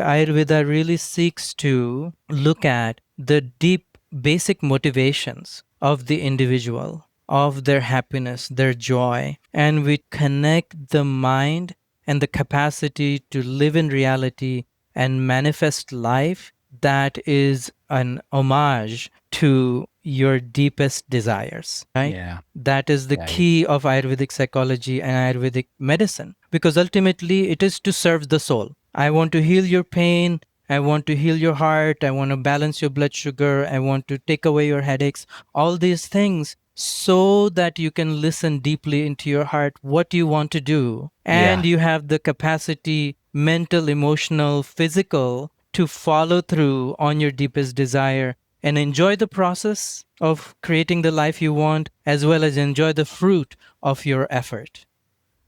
Ayurveda really seeks to look at the deep basic motivations of the individual, of their happiness, their joy, and we connect the mind and the capacity to live in reality and manifest life that is an homage to your deepest desires, right? Yeah. That is the Yeah. key of Ayurvedic psychology and Ayurvedic medicine, because ultimately it is to serve the soul. I want to heal your pain. I want to heal your heart. I want to balance your blood sugar. I want to take away your headaches. All these things so that you can listen deeply into your heart what you want to do. And Yeah. you have the capacity, mental, emotional, physical, to follow through on your deepest desire and enjoy the process of creating the life you want, as well as enjoy the fruit of your effort.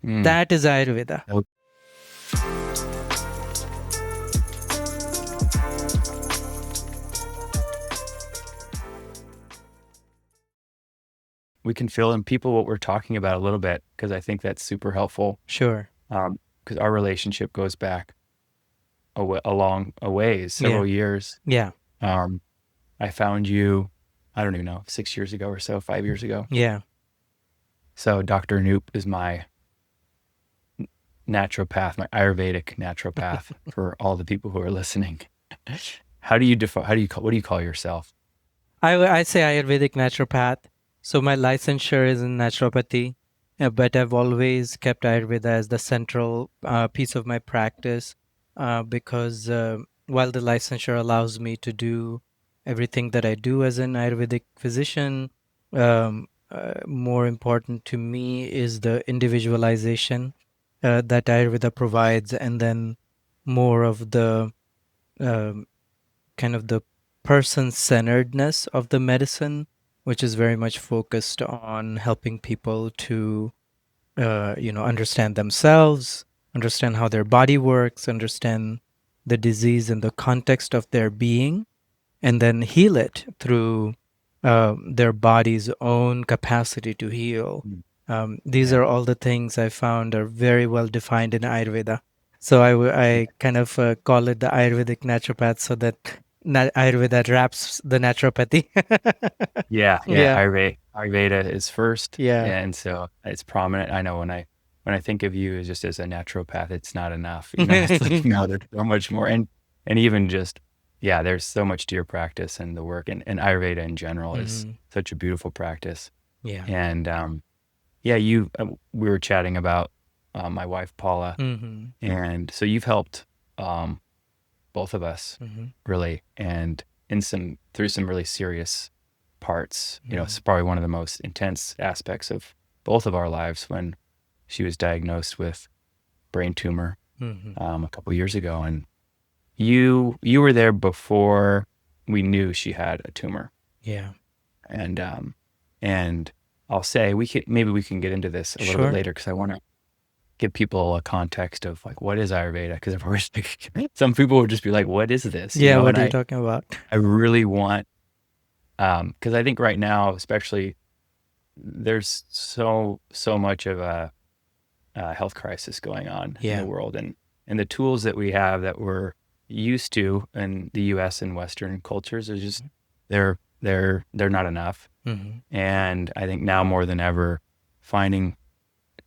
Mm. That is Ayurveda. Oh, we can fill in people what we're talking about a little bit because I think that's super helpful. Sure. Because our relationship goes back a long a ways, Yeah. several years. Yeah. Um, I found you, I don't even know, 6 years ago or so, 5 years ago. Yeah. So Dr. Anup is my naturopath, my Ayurvedic naturopath for all the people who are listening. How do you define, what do you call yourself? I say Ayurvedic naturopath. So my licensure is in naturopathy, but I've always kept Ayurveda as the central piece of my practice, because while the licensure allows me to do everything that I do as an Ayurvedic physician, more important to me is the individualization that Ayurveda provides, and then more of the um, kind of the person-centeredness of the medicine, which is very much focused on helping people to, understand themselves, understand how their body works, understand the disease in the context of their being, and then heal it through their body's own capacity to heal. Mm. These Yeah. are all the things I found are very well defined in Ayurveda. So I kind of call it the Ayurvedic naturopath, so that Ayurveda wraps the naturopathy. Yeah, yeah. Yeah, Ayurveda is first, yeah. and so it's prominent. I know when I think of you as just as a naturopath, it's not enough. You know, it's like no, there's so much more, and even just yeah, there's so much to your practice and the work, and Ayurveda in general is Mhm. such a beautiful practice. Yeah. And yeah, you we were chatting about my wife Paula, Hmm. and so you've helped um, both of us Hmm. really, and in some through some really serious parts. You know, it's Hmm. probably one of the most intense aspects of both of our lives when she was diagnosed with brain tumor Hmm. a couple years ago, and you were there before we knew she had a tumor, Yeah. and and I'll say maybe we can get into this a little bit Sure. later because I want to give people a context of like what is Ayurveda, because I've always some people would just be like, what is this, you Yeah. know, What and are you I talking about? I really want because I think right now especially there's so much of a health crisis going on in the Yeah. world, and the tools that we have that we're used to in the U.S. and Western cultures are just they're not enough. Hmm. And I think now more than ever, finding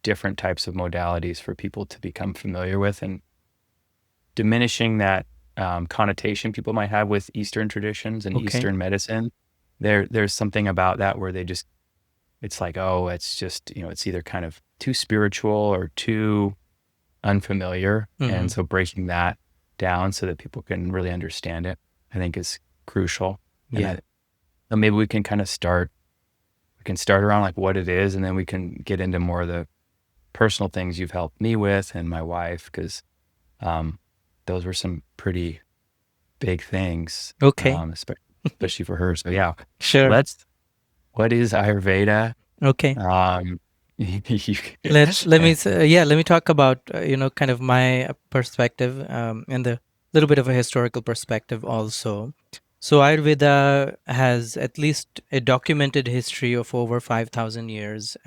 different types of modalities for people to become familiar with and diminishing that connotation people might have with Eastern traditions and Okay. Eastern medicine. There's something about that where they just it's like, oh, it's just, you know, it's either kind of too spiritual or too unfamiliar. And Hmm. so breaking that down so that people can really understand it, I think is crucial. And Yeah. so maybe we can start around like what it is, and then we can get into more of the personal things you've helped me with and my wife, because um, those were some pretty big things, Okay. especially for her. So yeah, Sure. let's, what is Ayurveda? Okay. Um, Let me let me talk about kind of my perspective, and the little bit of a historical perspective also. So Ayurveda has at least a documented history of over 5,000 years.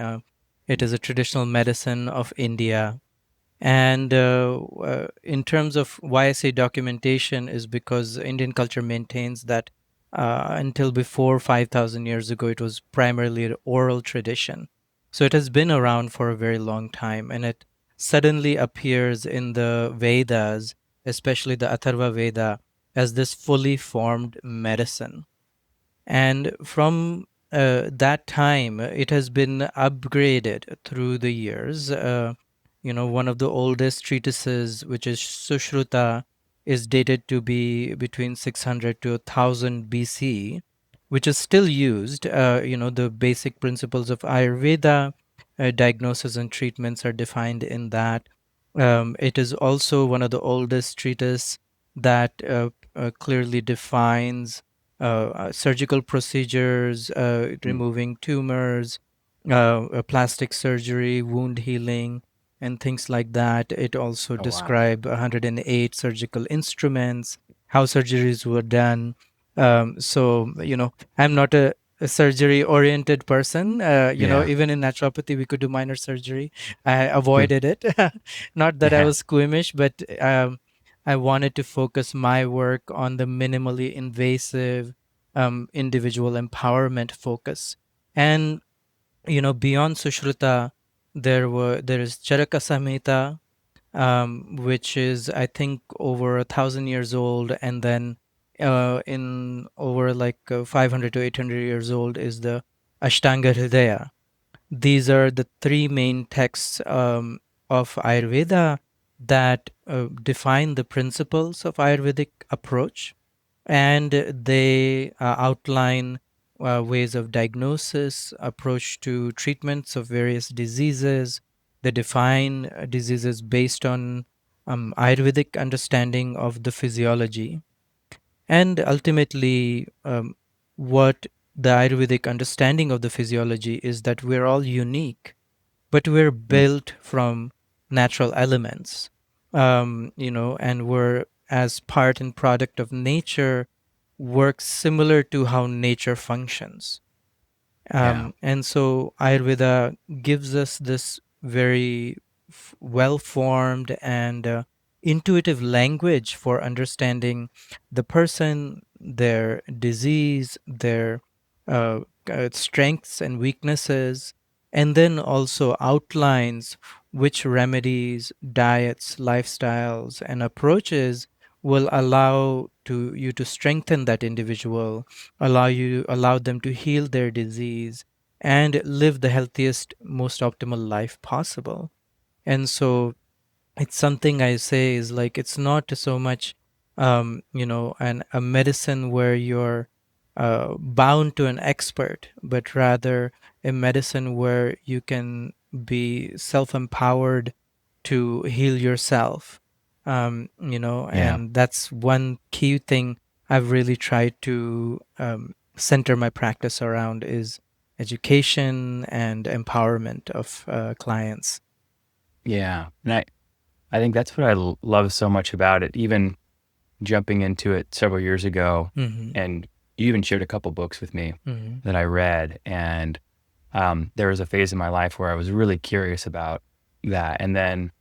It is a traditional medicine of India, And in terms of why I say documentation is because Indian culture maintains that until before 5,000 years ago, it was primarily an oral tradition. So it has been around for a very long time, and it suddenly appears in the Vedas, especially the Atharva Veda, as this fully formed medicine. And from that time, it has been upgraded through the years. One of the oldest treatises, which is Sushruta, is dated to be between 600 to 1000 BC, which is still used. The basic principles of Ayurveda, diagnosis and treatments are defined in that. It is also one of the oldest treatises that clearly defines surgical procedures, Mm. removing tumors, plastic surgery, wound healing, and things like that. It also Oh, wow. described 108 surgical instruments, how surgeries were done. I'm not a surgery oriented person. Yeah. Even in naturopathy, we could do minor surgery. I Hmm. avoided it. Not that I Yeah. was squeamish, but I wanted to focus my work on the minimally invasive individual empowerment focus. And beyond Sushruta, there is Charaka Samhita, which is I think over 1,000 years old, and then in over like 500 to 800 years old is the Ashtanga Hridaya. These are the three main texts of Ayurveda that define the principles of Ayurvedic approach, and they outline ways of diagnosis, approach to treatments of various diseases. They define diseases based on Ayurvedic understanding of the physiology, and ultimately, what the Ayurvedic understanding of the physiology is that we're all unique, but we're Mm. built from natural elements, and we're as part and product of nature, works similar to how nature functions. Yeah. And so Ayurveda gives us this very well formed and intuitive language for understanding the person, their disease, their strengths and weaknesses, and then also outlines which remedies, diets, lifestyles, and approaches will allow to you to strengthen that individual, allow them to heal their disease and live the healthiest, most optimal life possible. And so it's something I say is like it's not so much a medicine where you're bound to an expert, but rather a medicine where you can be self-empowered to heal yourself. Yeah. And that's one key thing I've really tried to center my practice around is education and empowerment of clients. Yeah. And I think that's what I love so much about it. Even jumping into it several years ago, Hmm. and you even shared a couple books with me Hmm. that I read. And there was a phase in my life where I was really curious about that. And then,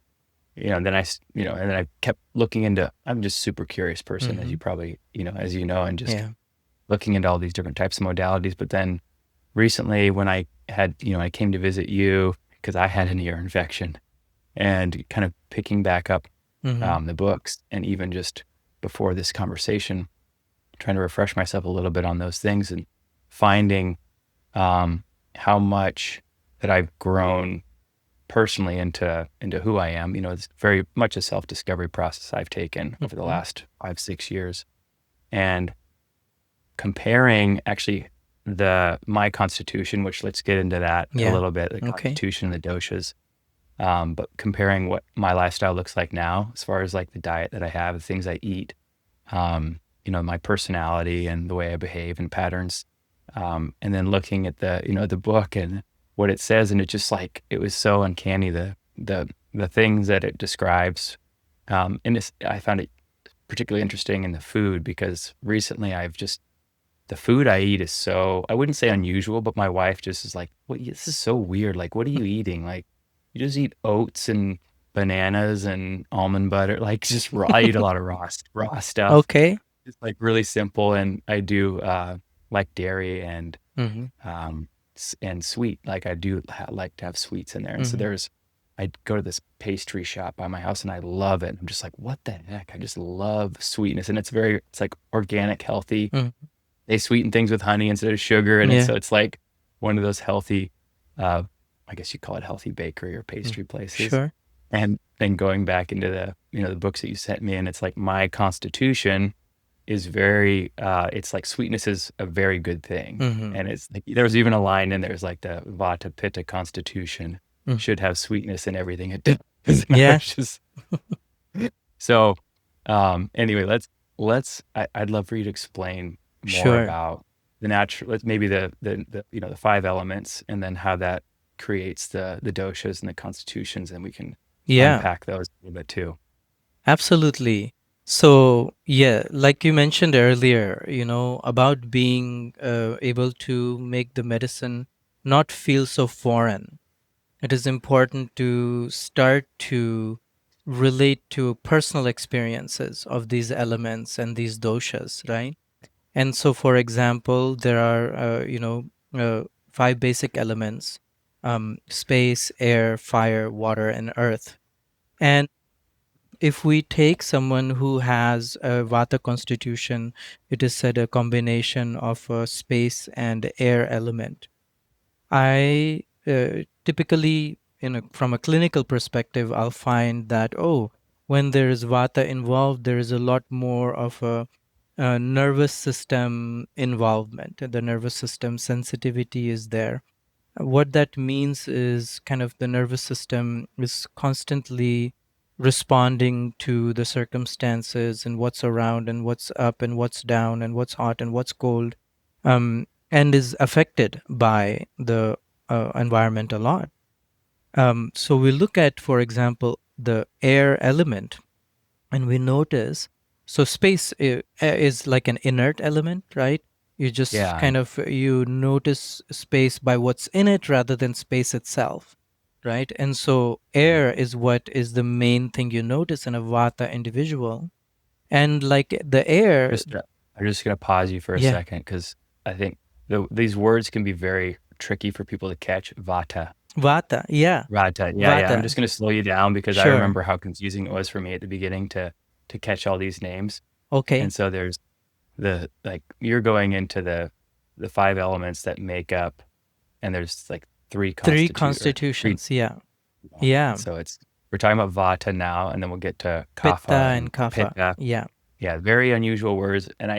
and then I kept looking into, I'm just super curious person, as Hmm. you probably, as you know, and just Yeah. looking into all these different types of modalities. But then recently when I came to visit you because I had an ear infection and kind of picking back up Hmm. the books, and even just before this conversation, trying to refresh myself a little bit on those things and finding how much that I've grown personally into who I am. It's very much a self-discovery process I've taken over the Hmm. last 5, 6 years, and comparing actually my constitution, which let's get into that a Yeah. little bit, the Okay. constitution, the doshas, but comparing what my lifestyle looks like now, as far as like the diet that I have, the things I eat, my personality and the way I behave and patterns, and then looking at the book and what it says, and it just like it was so uncanny the things that it describes, I found it particularly interesting in the food because recently the food I eat is so, I wouldn't say unusual, but my wife just is like, "Well, this is so weird. Like, what are you eating? Like, you just eat oats and bananas and almond butter, like just raw. I eat a lot of raw stuff. Okay. It's like really simple, and I do like dairy and Mm-hmm. and sweet. Like I do like to have sweets in there. And so Mm-hmm. I go to this pastry shop by my house and I love it. I'm just like, what the heck? I just love sweetness. And it's like organic, healthy. Mm-hmm. They sweeten things with honey instead of sugar. And Yeah. so it's like one of those healthy, uh, I guess you call it healthy bakery or Mm. pastry places. Sure. And then going back into the books that you sent me, and it's like my constitution is very it's like sweetness is a very good thing. Mm-hmm. And it's like there was even a line in there's like the Vata Pitta constitution Mm. should have sweetness in everything it does. And I Yeah. was just so anyway, I'd love for you to explain more Sure. about the natural maybe the five elements and then how that creates the doshas and the constitutions, and we can Yeah. unpack those a little bit too. Absolutely. So, yeah, like you mentioned earlier, about being able to make the medicine not feel so foreign. It is important to start to relate to personal experiences of these elements and these doshas, right? And so, for example, there are, five basic elements: space, air, fire, water, and earth. And if we take someone who has a Vata constitution, it is said a combination of a space and air element. I typically, from a clinical perspective, I'll find that, oh, when there is Vata involved, there is a lot more of a nervous system involvement. The nervous system sensitivity is there. What that means is kind of the nervous system is constantly responding to the circumstances and what's around and what's up and what's down and what's hot and what's cold, and is affected by the environment a lot. So we look at, for example, the air element, and we notice, so space is like an inert element, right? You just Yeah. kind of you notice space by what's in it rather than space itself, right? And so Okay. air is what is the main thing you notice in a Vata individual. And like the air. Just I'm just gonna pause you for a Yeah. second because I think these words can be very tricky for people to catch. Vata, Vata, yeah. Vata. Yeah, yeah. I'm Vata, just gonna slow you down because I sure. remember how confusing it was for me at the beginning to catch all these names. Okay. And so there's like you're going into the five elements that make up, and there's like Three three. constitutions, yeah. And Yeah. so we're talking about Vata now, and then we'll get to Pitta Kapha and and Kapha, Pitta. yeah. Yeah, very unusual words, and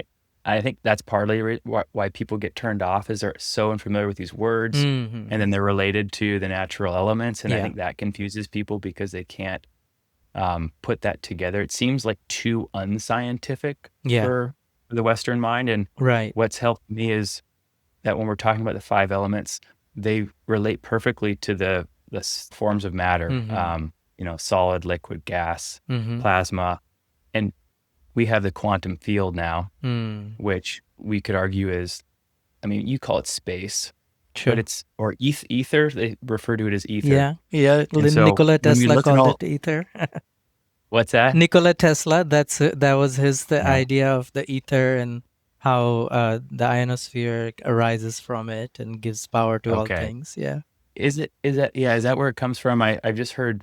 I think that's partly why people get turned off is they're so unfamiliar with these words, and then Mm-hmm. they're related to the natural elements, and I Yeah. think that confuses people because they can't put that together. It seems like too unscientific Yeah. for the Western mind, and Right. what's helped me is that when we're talking about the five elements, they relate perfectly to the forms of matter, Mm-hmm. solid, liquid, gas, Mm-hmm. plasma, and we have the quantum field now, Mm. which we could argue is, I mean, you call it space, but Sure. it's, or ether, they refer to it as ether. Yeah. Yeah. And so Nikola when we Tesla look at called all, it ether. what's that? Nikola Tesla, that was the Yeah. idea of the ether and how the ionosphere arises from it and gives power to all Okay. things. Yeah. Is that where it comes from? I've just heard,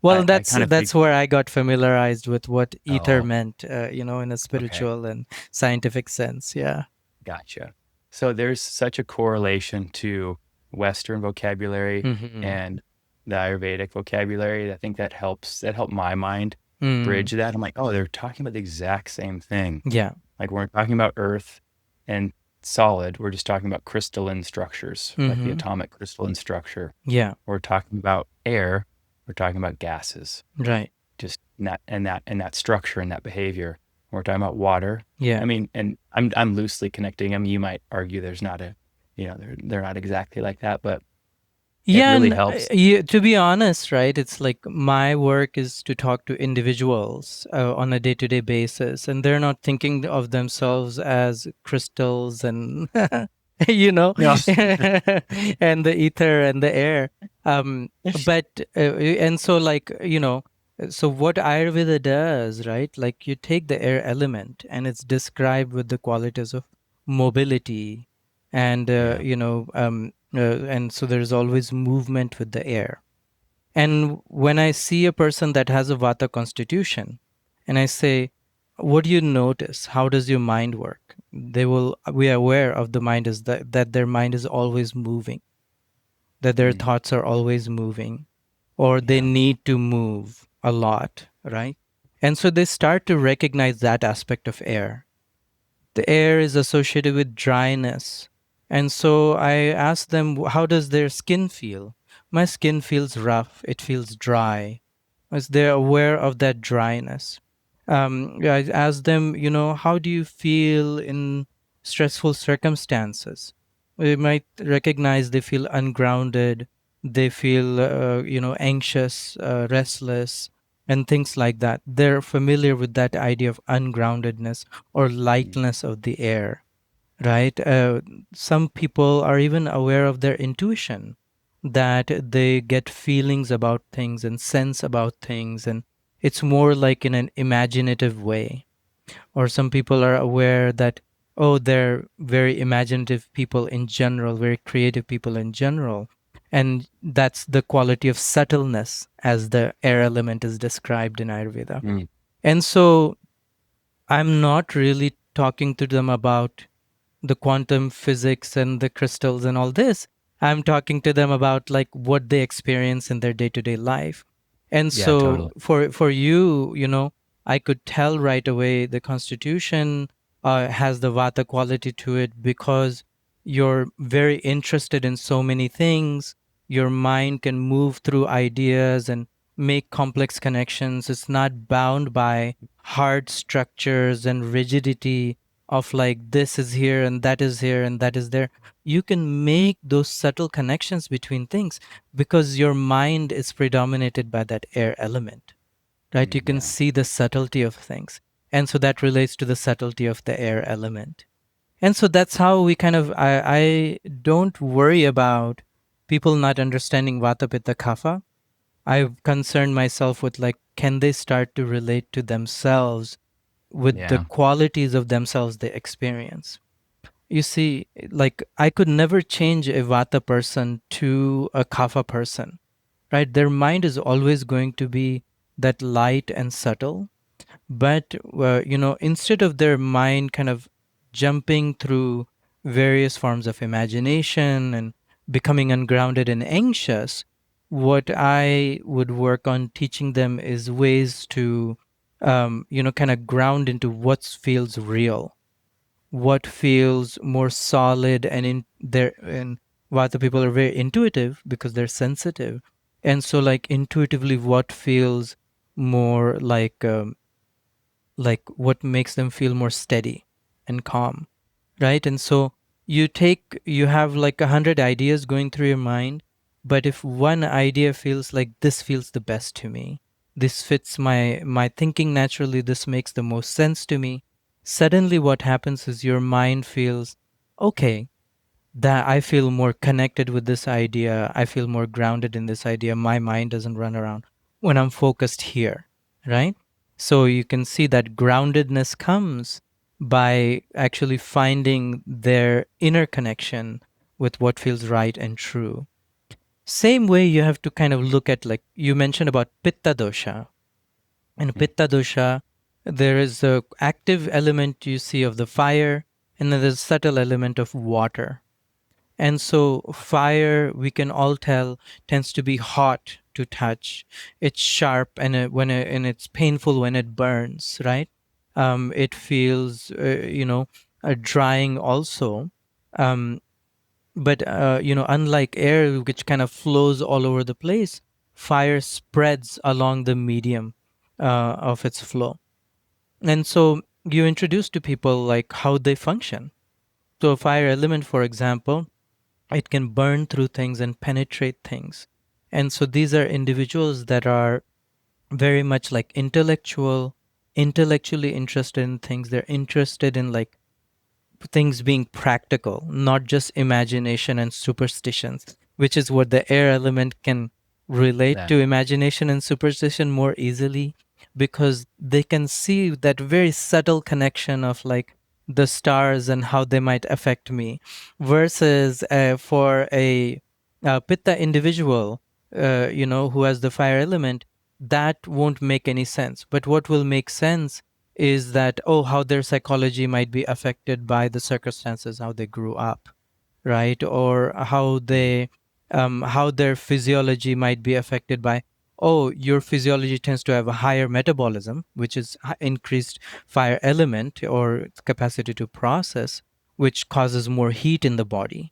Well, I that's kind of that's where I got familiarized with what ether oh, meant, in a okay. spiritual and scientific sense. Yeah. Gotcha. So there's such a correlation to Western vocabulary Mm-hmm. and the Ayurvedic vocabulary. I think that helped my mind Mm. bridge that. I'm like, oh, they're talking about the exact same thing. Yeah. Like when we're talking about earth and solid, we're just talking about crystalline structures, like the Mm-hmm. atomic crystalline structure. Yeah. We're talking about air, we're talking about gases, Right. just in that structure and that behavior. We're talking about water. I Yeah. mean, and I'm loosely connecting them. You might argue there's not they're not exactly like that, but it Yeah, really and helps. to be honest, right, it's like my work is to talk to individuals on a day-to-day basis, and they're not thinking of themselves as crystals and you know, Yeah. and the ether and the air. But and so, like, So what Ayurveda does, right? Like you take the air element and it's described with the qualities of mobility and Yeah. and so there's always movement with the air. And when I see a person that has a vata constitution and I say, what do you notice? How does your mind work? They will be aware of the mind is that their mind is always moving, that their Mm. thoughts are always moving, or they Yeah. need to move a lot, right? And so they start to recognize that aspect of air. The air is associated with dryness. And so I ask them, how does their skin feel? My skin feels rough, it feels dry. As they're aware of that dryness. I ask them, how do you feel in stressful circumstances? We might recognize they feel ungrounded, they feel, anxious, restless, and things like that. They're familiar with that idea of ungroundedness or Mm. lightness of the air, right? Some people are even aware of their intuition, that they get feelings about things and sense about things, and it's more like in an imaginative way. Or some people are aware that, oh, they're very imaginative people in general, very creative people in general. And that's the quality of subtleness, as the air element is described in Ayurveda. Mm. And so I'm not really talking to them about the quantum physics and the crystals and all this. I'm talking to them about like what they experience in their day-to-day life. And Yeah, so totally. for you, I could tell right away the constitution has the vata quality to it because you're very interested in so many things. Your mind can move through ideas and make complex connections. It's not bound by hard structures and rigidity of like this is here and that is here and that is there. You can make those subtle connections between things because your mind is predominated by that air element, right? You Mm. can Yeah. see the subtlety of things. And so that relates to the subtlety of the air element. And so that's how we kind of, I don't worry about people not understanding Vata Pitta Kapha. I've concerned myself with like, can they start to relate to themselves with the Yeah. qualities of themselves they experience? You see, like I could never change a Vata person to a Kapha person, right? Their mind is always going to be that light and subtle. But, instead of their mind kind of jumping through various forms of imagination and becoming ungrounded and anxious, what I would work on teaching them is ways to, kind of ground into what feels real, what feels more solid, and in their and Vata people are very intuitive because they're sensitive, and so like intuitively what feels more like what makes them feel more steady and calm, right? And so you have like 100 ideas going through your mind, but if one idea feels like this feels the best to me, this fits my thinking naturally, this makes the most sense to me, suddenly what happens is your mind feels okay, that I feel more connected with this idea. I feel more grounded in this idea. My mind doesn't run around when I'm focused here, right? So you can see that groundedness comes by actually finding their inner connection with what feels right and true. Same way you have to kind of look at, like you mentioned about pitta dosha. In Mm. pitta dosha, there is a active element you see of the fire, and then there's a subtle element of water. And so fire, we can all tell, tends to be hot to touch. It's sharp and and it's painful when it burns, right? It feels, drying also. Um, but unlike air, which kind of flows all over the place, fire spreads along the medium of its flow. And so you introduce to people like how they function. So a fire element, for example, it can burn through things and penetrate things. And so these are individuals that are very much like intellectually interested in things. They're interested in like things being practical, not just imagination and superstitions, which is what the air element can relate Yeah. to imagination and superstition more easily, because they can see that very subtle connection of like the stars and how they might affect me, versus for a pitta individual, who has the fire element, that won't make any sense. But what will make sense is that, oh, how their psychology might be affected by the circumstances, how they grew up, right? Or Mm. how their physiology might be affected by, oh, your physiology tends to have a higher metabolism, which is increased fire element or capacity to process, which causes more heat in the body,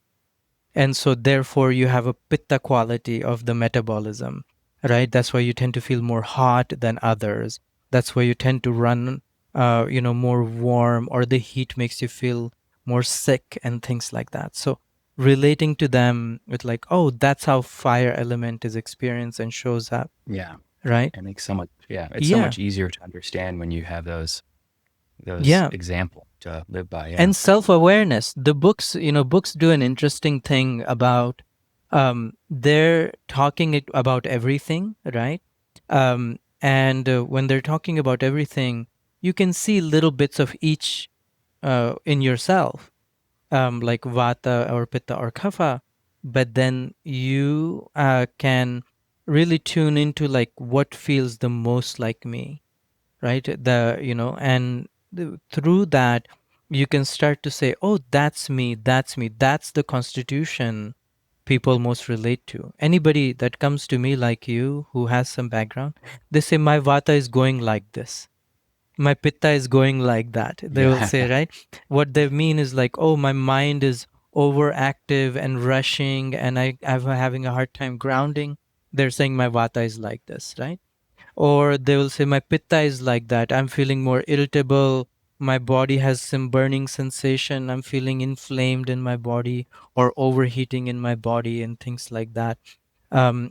and so therefore you have a pitta quality of the metabolism, right? That's why you tend to feel more hot than others. That's why you tend to run more warm, or the heat makes you feel more sick and things like that. So relating to them with like, oh, that's how fire element is experienced and shows up, Yeah. right? It makes so much, yeah, it's so Yeah. much easier to understand when you have those Yeah. examples to live by. Yeah. And self-awareness, the books do an interesting thing about, they're talking about everything, right? And when they're talking about everything, you can see little bits of each in yourself, like vata or pitta or kapha, but then you can really tune into like what feels the most like me, right? And through that you can start to say, oh, that's me, that's me, that's the constitution people most relate to. Anybody that comes to me like you who has some background, they say my vata is going like this, my pitta is going like that, they will Yeah. say, right? What they mean is like, oh, my mind is overactive and rushing, and I'm having a hard time grounding. They're saying my vata is like this, right? Or they will say my pitta is like that, I'm feeling more irritable, my body has some burning sensation, I'm feeling inflamed in my body or overheating in my body and things like that.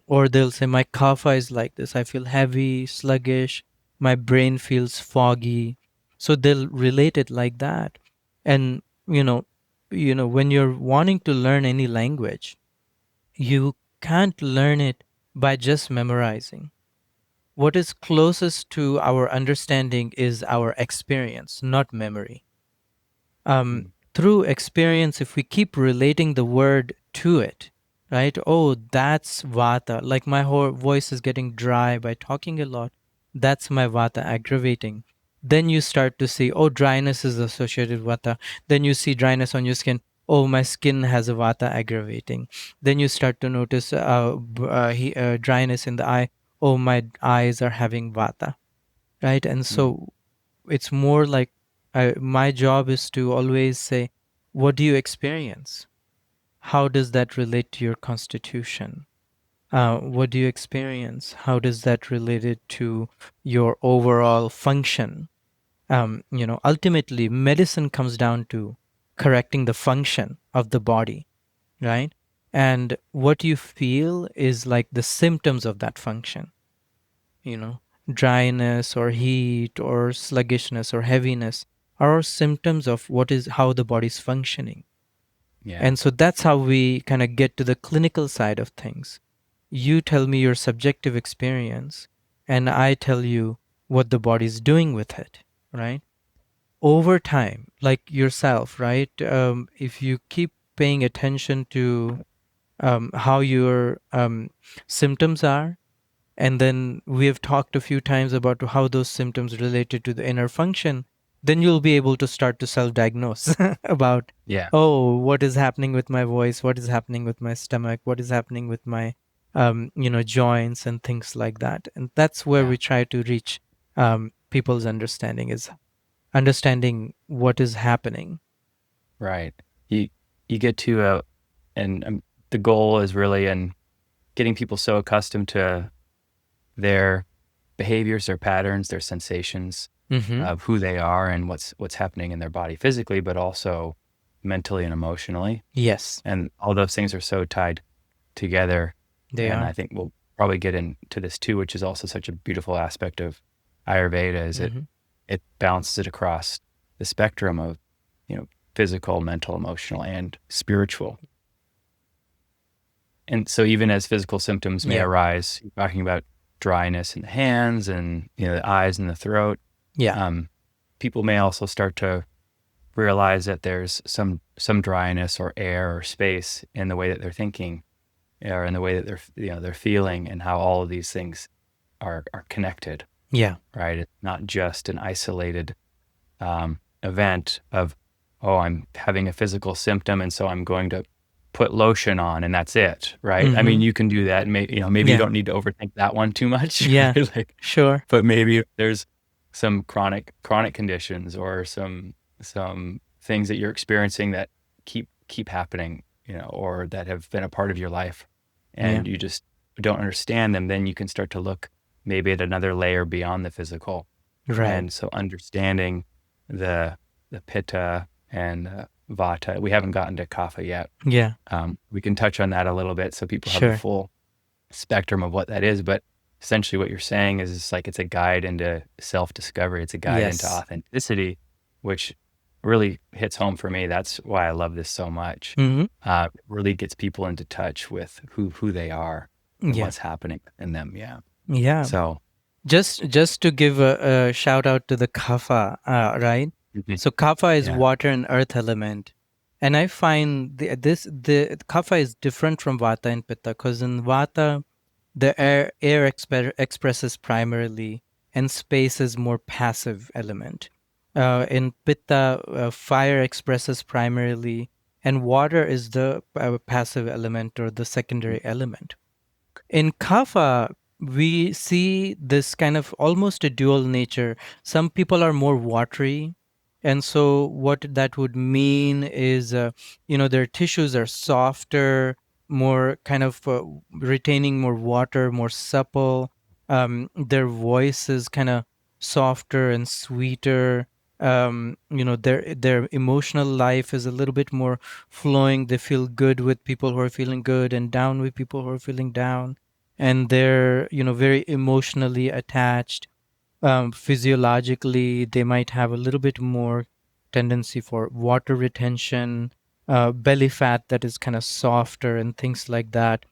Or they'll say my kapha is like this, I feel heavy, sluggish, my brain feels foggy. So they'll relate it like that. And when you're wanting to learn any language, you can't learn it by just memorizing. What is closest to our understanding is our experience, not memory. Mm. Through experience, if we keep relating the word to it, right? Oh, that's vata. Like my whole voice is getting dry by talking a lot. That's my vata aggravating. Then you start to see, oh, dryness is associated with vata. Then you see dryness on your skin. Oh, my skin has a vata aggravating. Then you start to notice dryness in the eye. Oh, my eyes are having vata, right? And Mm. so it's more like, my job is to always say, what do you experience? How does that relate to your constitution? What do you experience? How does that relate it to your overall function? Ultimately, medicine comes down to correcting the function of the body, right? And what you feel is like the symptoms of that function, you know dryness or heat or sluggishness or heaviness are all symptoms of what is how the body's functioning. Yeah. And so that's how we kind of get to the clinical side of things. You tell me your subjective experience, and I tell you what the body's doing with it, right? Over time, like yourself, right? If you keep paying attention to how your symptoms are, and then we have talked a few times about how those symptoms related to the inner function, then you'll be able to start to self-diagnose about, Yeah. oh, what is happening with my voice, what is happening with my stomach, what is happening with my joints and things like that. And that's where Yeah. we try to reach people's understanding, is understanding what is happening. Right. You you get to and the goal is really in getting people so accustomed to their behaviors, their patterns, their sensations Mm-hmm. of who they are and what's happening in their body physically, but also mentally and emotionally. Yes, And all those things are so tied together. they And I are. think we'll probably get into this too, which is also such a beautiful aspect of Ayurveda, is Mm-hmm. it balances it across the spectrum of, you know, physical, mental, emotional, and spiritual. And so even as physical symptoms may Yeah. arise, you're talking about dryness in the hands and, the eyes and the throat. Yeah. Um, People may also start to realize that there's some dryness or air or space in the way that they're thinking, or in the way that they're feeling, and how all of these things are connected, Yeah. right? It's not just an isolated event of, oh, I'm having a physical symptom, and so I'm going to put lotion on, and that's it, right? I mean, Mm-hmm. you can do that, and maybe you Yeah. don't need to overthink that one too much, Yeah. right? Like, Sure. but maybe there's some chronic conditions, or some things that you're experiencing that keep happening, or that have been a part of your life, Yeah. and you just don't understand them. Then you can start to look maybe at another layer beyond the physical. Right. And so understanding the pitta and vata. We haven't gotten to kapha yet. Yeah. We can touch on that a little bit so people have the Sure. full spectrum of what that is. But essentially, what you're saying is it's like it's a guide into self-discovery. It's a guide into Yes. authenticity, which really hits home for me. That's why I love this so much. Mm-hmm. It really gets people into touch with who they are and Yeah. what's happening in them. Yeah. Yeah. So, Just to give a shout out to the kapha, right? mhm, So kapha is yeah. water and earth element, and I find the kapha is different from vata and pitta, because in vata the air expresses primarily, and space is more passive element. In pitta, fire expresses primarily, and water is the passive element or the secondary element. In Kapha, we see this kind of almost a dual nature. Some people are more watery. And so, what that would mean is, their tissues are softer, more kind of retaining more water, more supple. Their voice is kind of softer and sweeter. Their emotional life is a little bit more flowing. They feel good with people who are feeling good and down with people who are feeling down, and they're very emotionally attached. Physiologically they might have a little bit more tendency for water retention, belly fat that is kind of softer and things like that.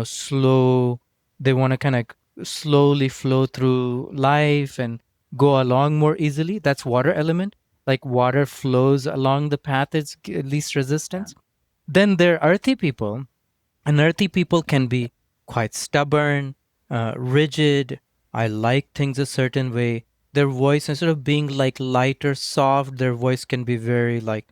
Slow, they want to kind of slowly flow through life and go along more easily. That's water element, like water flows along the path, it's least Yeah. resistance. Then there are earthy people, and earthy people can be quite stubborn, rigid. I like things a certain way. Their voice, instead of being like lighter, soft, their voice can be very like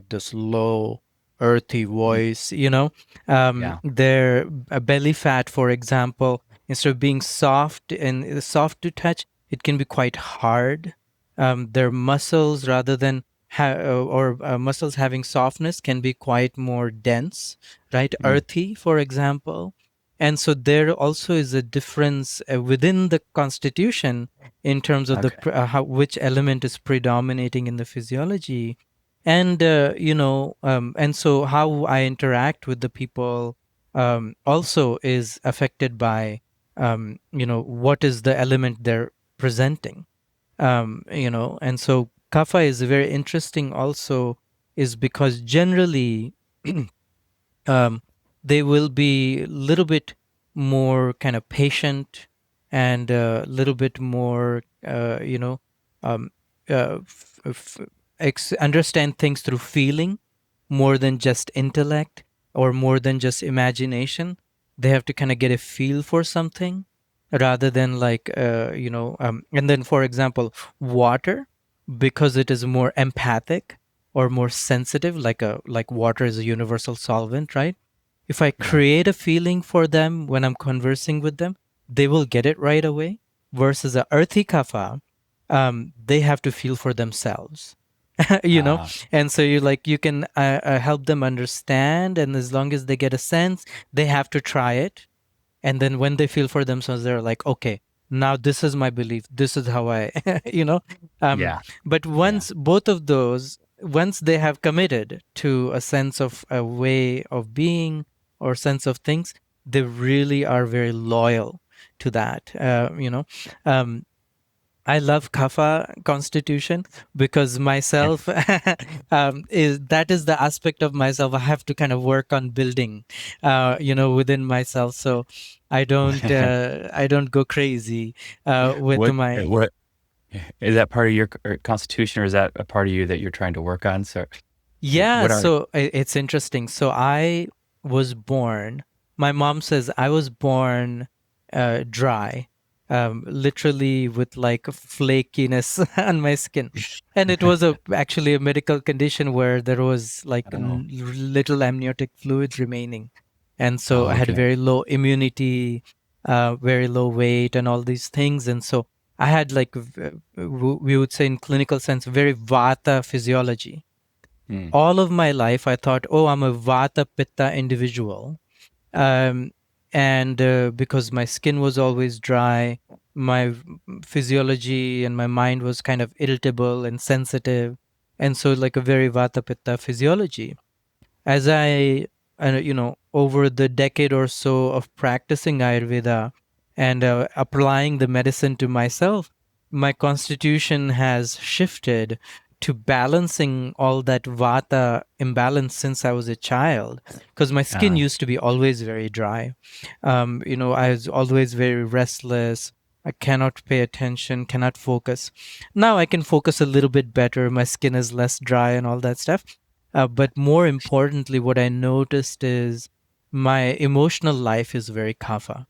this low, earthy Mm, voice. yeah. Their belly fat, for example, instead of being soft and soft to touch, it can be quite hard. Their muscles, rather than muscles having softness, can be quite more dense, right? Mm, Earthy, for example. And so there also is a difference within the constitution in terms of okay. which element is predominating in the physiology. And and so how I interact with the people also is affected by what is the element they're presenting. And so kapha is very interesting also, is because generally um, they will be a little bit more kind of patient, and a little bit more, um, understand things through feeling more than just intellect or more than just imagination. They have to kind of get a feel for something rather than and then, for example, water, because it is more empathic or more sensitive, like water is a universal solvent, right? If I Yeah. create a feeling for them when I'm conversing with them, they will get it right away. Versus a earthy kapha, they have to feel for themselves, you know. Uh, And so you can help them understand, and as long as they get a sense, they have to try it. And then when they feel for themselves, they're like, okay, now this is my belief, this is how I you know um yeah. but Yeah. once both of those, once they have committed to a sense of a way of being or sense of things, they really are very loyal to that. Um I love kapha constitution because myself is that is the aspect of myself I have to kind of work on building, within myself. So I don't go crazy with my. What is that part of your constitution, or is that a part of you that you're trying to work on? So, Yeah, what are? so it's interesting. So I was born, my mom says I was born dry, literally with like flakiness on my skin. And it was actually a medical condition where there was like Oh, little amniotic fluid remaining. And so oh, I had okay. very low immunity, very low weight, and all these things. And so I had like, we would say in clinical sense, very vata physiology. Mm. All of my life I thought, oh, I'm a vata pitta individual. um, and because my skin was always dry, my physiology and my mind was kind of irritable and sensitive, and so like a very vata pitta physiology. As I, over the decade or so of practicing Ayurveda and applying the medicine to myself, my constitution has shifted to balancing all that vata imbalance since I was a child. Because my skin Uh, used to be always very dry. I was always very restless. I cannot pay attention, cannot focus. Now I can focus a little bit better. My skin is less dry and all that stuff, but more importantly, what I noticed is my emotional life is very kapha.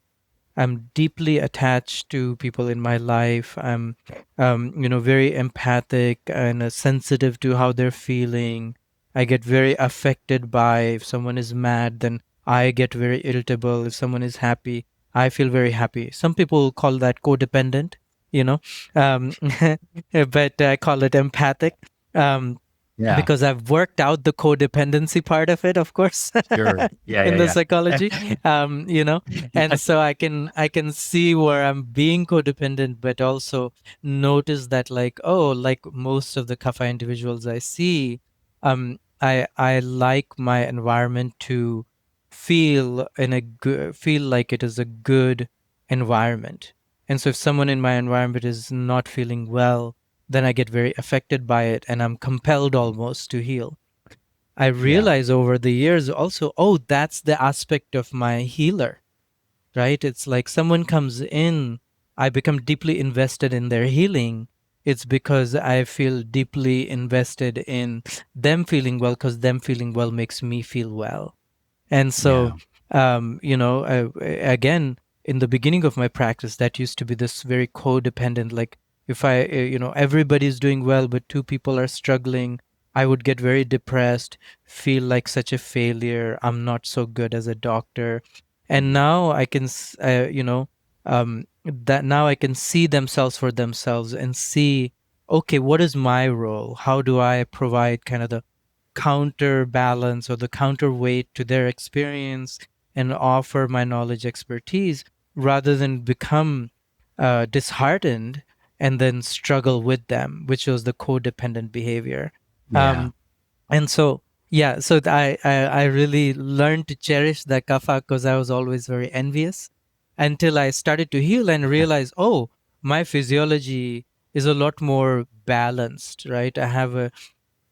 I'm deeply attached to people in my life. I'm, very empathic and sensitive to how they're feeling. I get very affected by if someone is mad, then I get very irritable. If someone is happy, I feel very happy. Some people call that codependent, you know, um, but I call it empathic. Um, yeah, because I've worked out the codependency part of it, of course, sure. Yeah, in the yeah, psychology, yeah. and so I can see where I'm being codependent, but also notice that like, oh, like most of the kapha individuals I see, I like my environment to feel like it is a good environment, and so if someone in my environment is not feeling well, then I get very affected by it and I'm compelled almost to heal. I Yeah. realize over the years also, oh, that's the aspect of my healer, right? It's like someone comes in, I become deeply invested in their healing. It's because I feel deeply invested in them feeling well, because them feeling well makes me feel well. And so, Yeah. again, in the beginning of my practice, that used to be this very codependent. Like, if everybody's doing well, but two people are struggling, I would get very depressed, feel like such a failure. I'm not so good as a doctor. And Mm. now I can, that now I can see themselves for themselves and see, okay, what is my role? How do I provide kind of the counterbalance or the counterweight to their experience and offer my knowledge expertise rather than become disheartened and then struggle with them, which was the codependent behavior. Yeah. um, and so yeah, so I really learned to cherish that kapha because I was always very envious until I started to heal and realize, oh, my physiology is a lot more balanced, right? I have a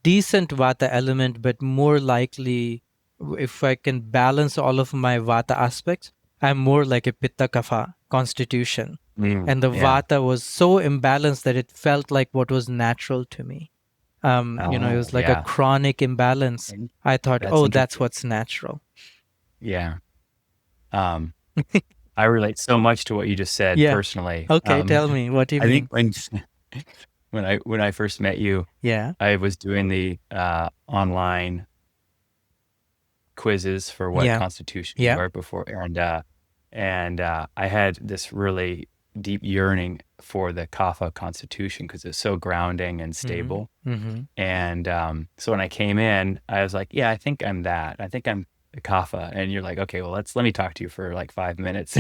decent vata element, but more likely, if I can balance all of my vata aspects, I'm more like a pitta kapha constitution. Mm. And the Yeah. vata was so imbalanced that it felt like what was natural to me. It Oh, was like a yeah. chronic imbalance. And I thought, that's oh, that's interesting. what's natural. Yeah. Um, I relate so much to what you just said Yeah. personally. Okay, tell me, what do you I think mean? when I first met you, Yeah. I was doing the online quizzes for what Yeah. constitution you Yeah. are before, and I had this really deep yearning for the Kapha constitution because it's so grounding and Mm-hmm. stable. Mm-hmm. And so when I came in, I was like, yeah, I think I'm that. I think I'm a Kapha. And you're like, okay, well, let me talk to you for like 5 minutes.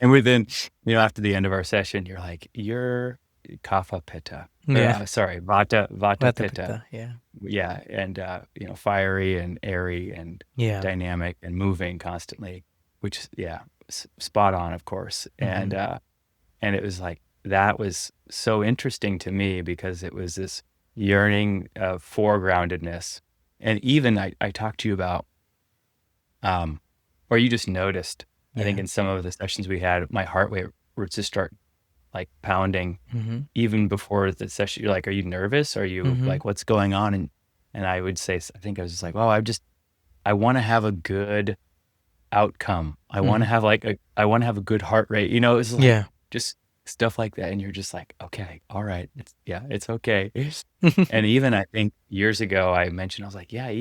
And within, after the end of our session, you're like, you're Kapha Pitta, or Yeah. sorry, Vata Vata Pitta. pitta. Yeah. Yeah, and fiery and airy and Yeah. dynamic and moving constantly, which yeah, spot on, of course. Mm-hmm. And it was like that was so interesting to me because it was this yearning of foregroundedness. And even I talked to you about, um, or you just noticed, I think Yeah. in some of the sessions we had, my heart rate would just start like pounding Mm-hmm. even before the session. You're like, are you nervous? Are you Mm-hmm. like, what's going on? And I would say, I think I was just like, oh, I want to have a good outcome. Mm-hmm. I want to have a good heart rate. You know, it was like Yeah. just stuff like that. And you're just like, okay, all right. It's okay. And even I think years ago, I mentioned, I was like, I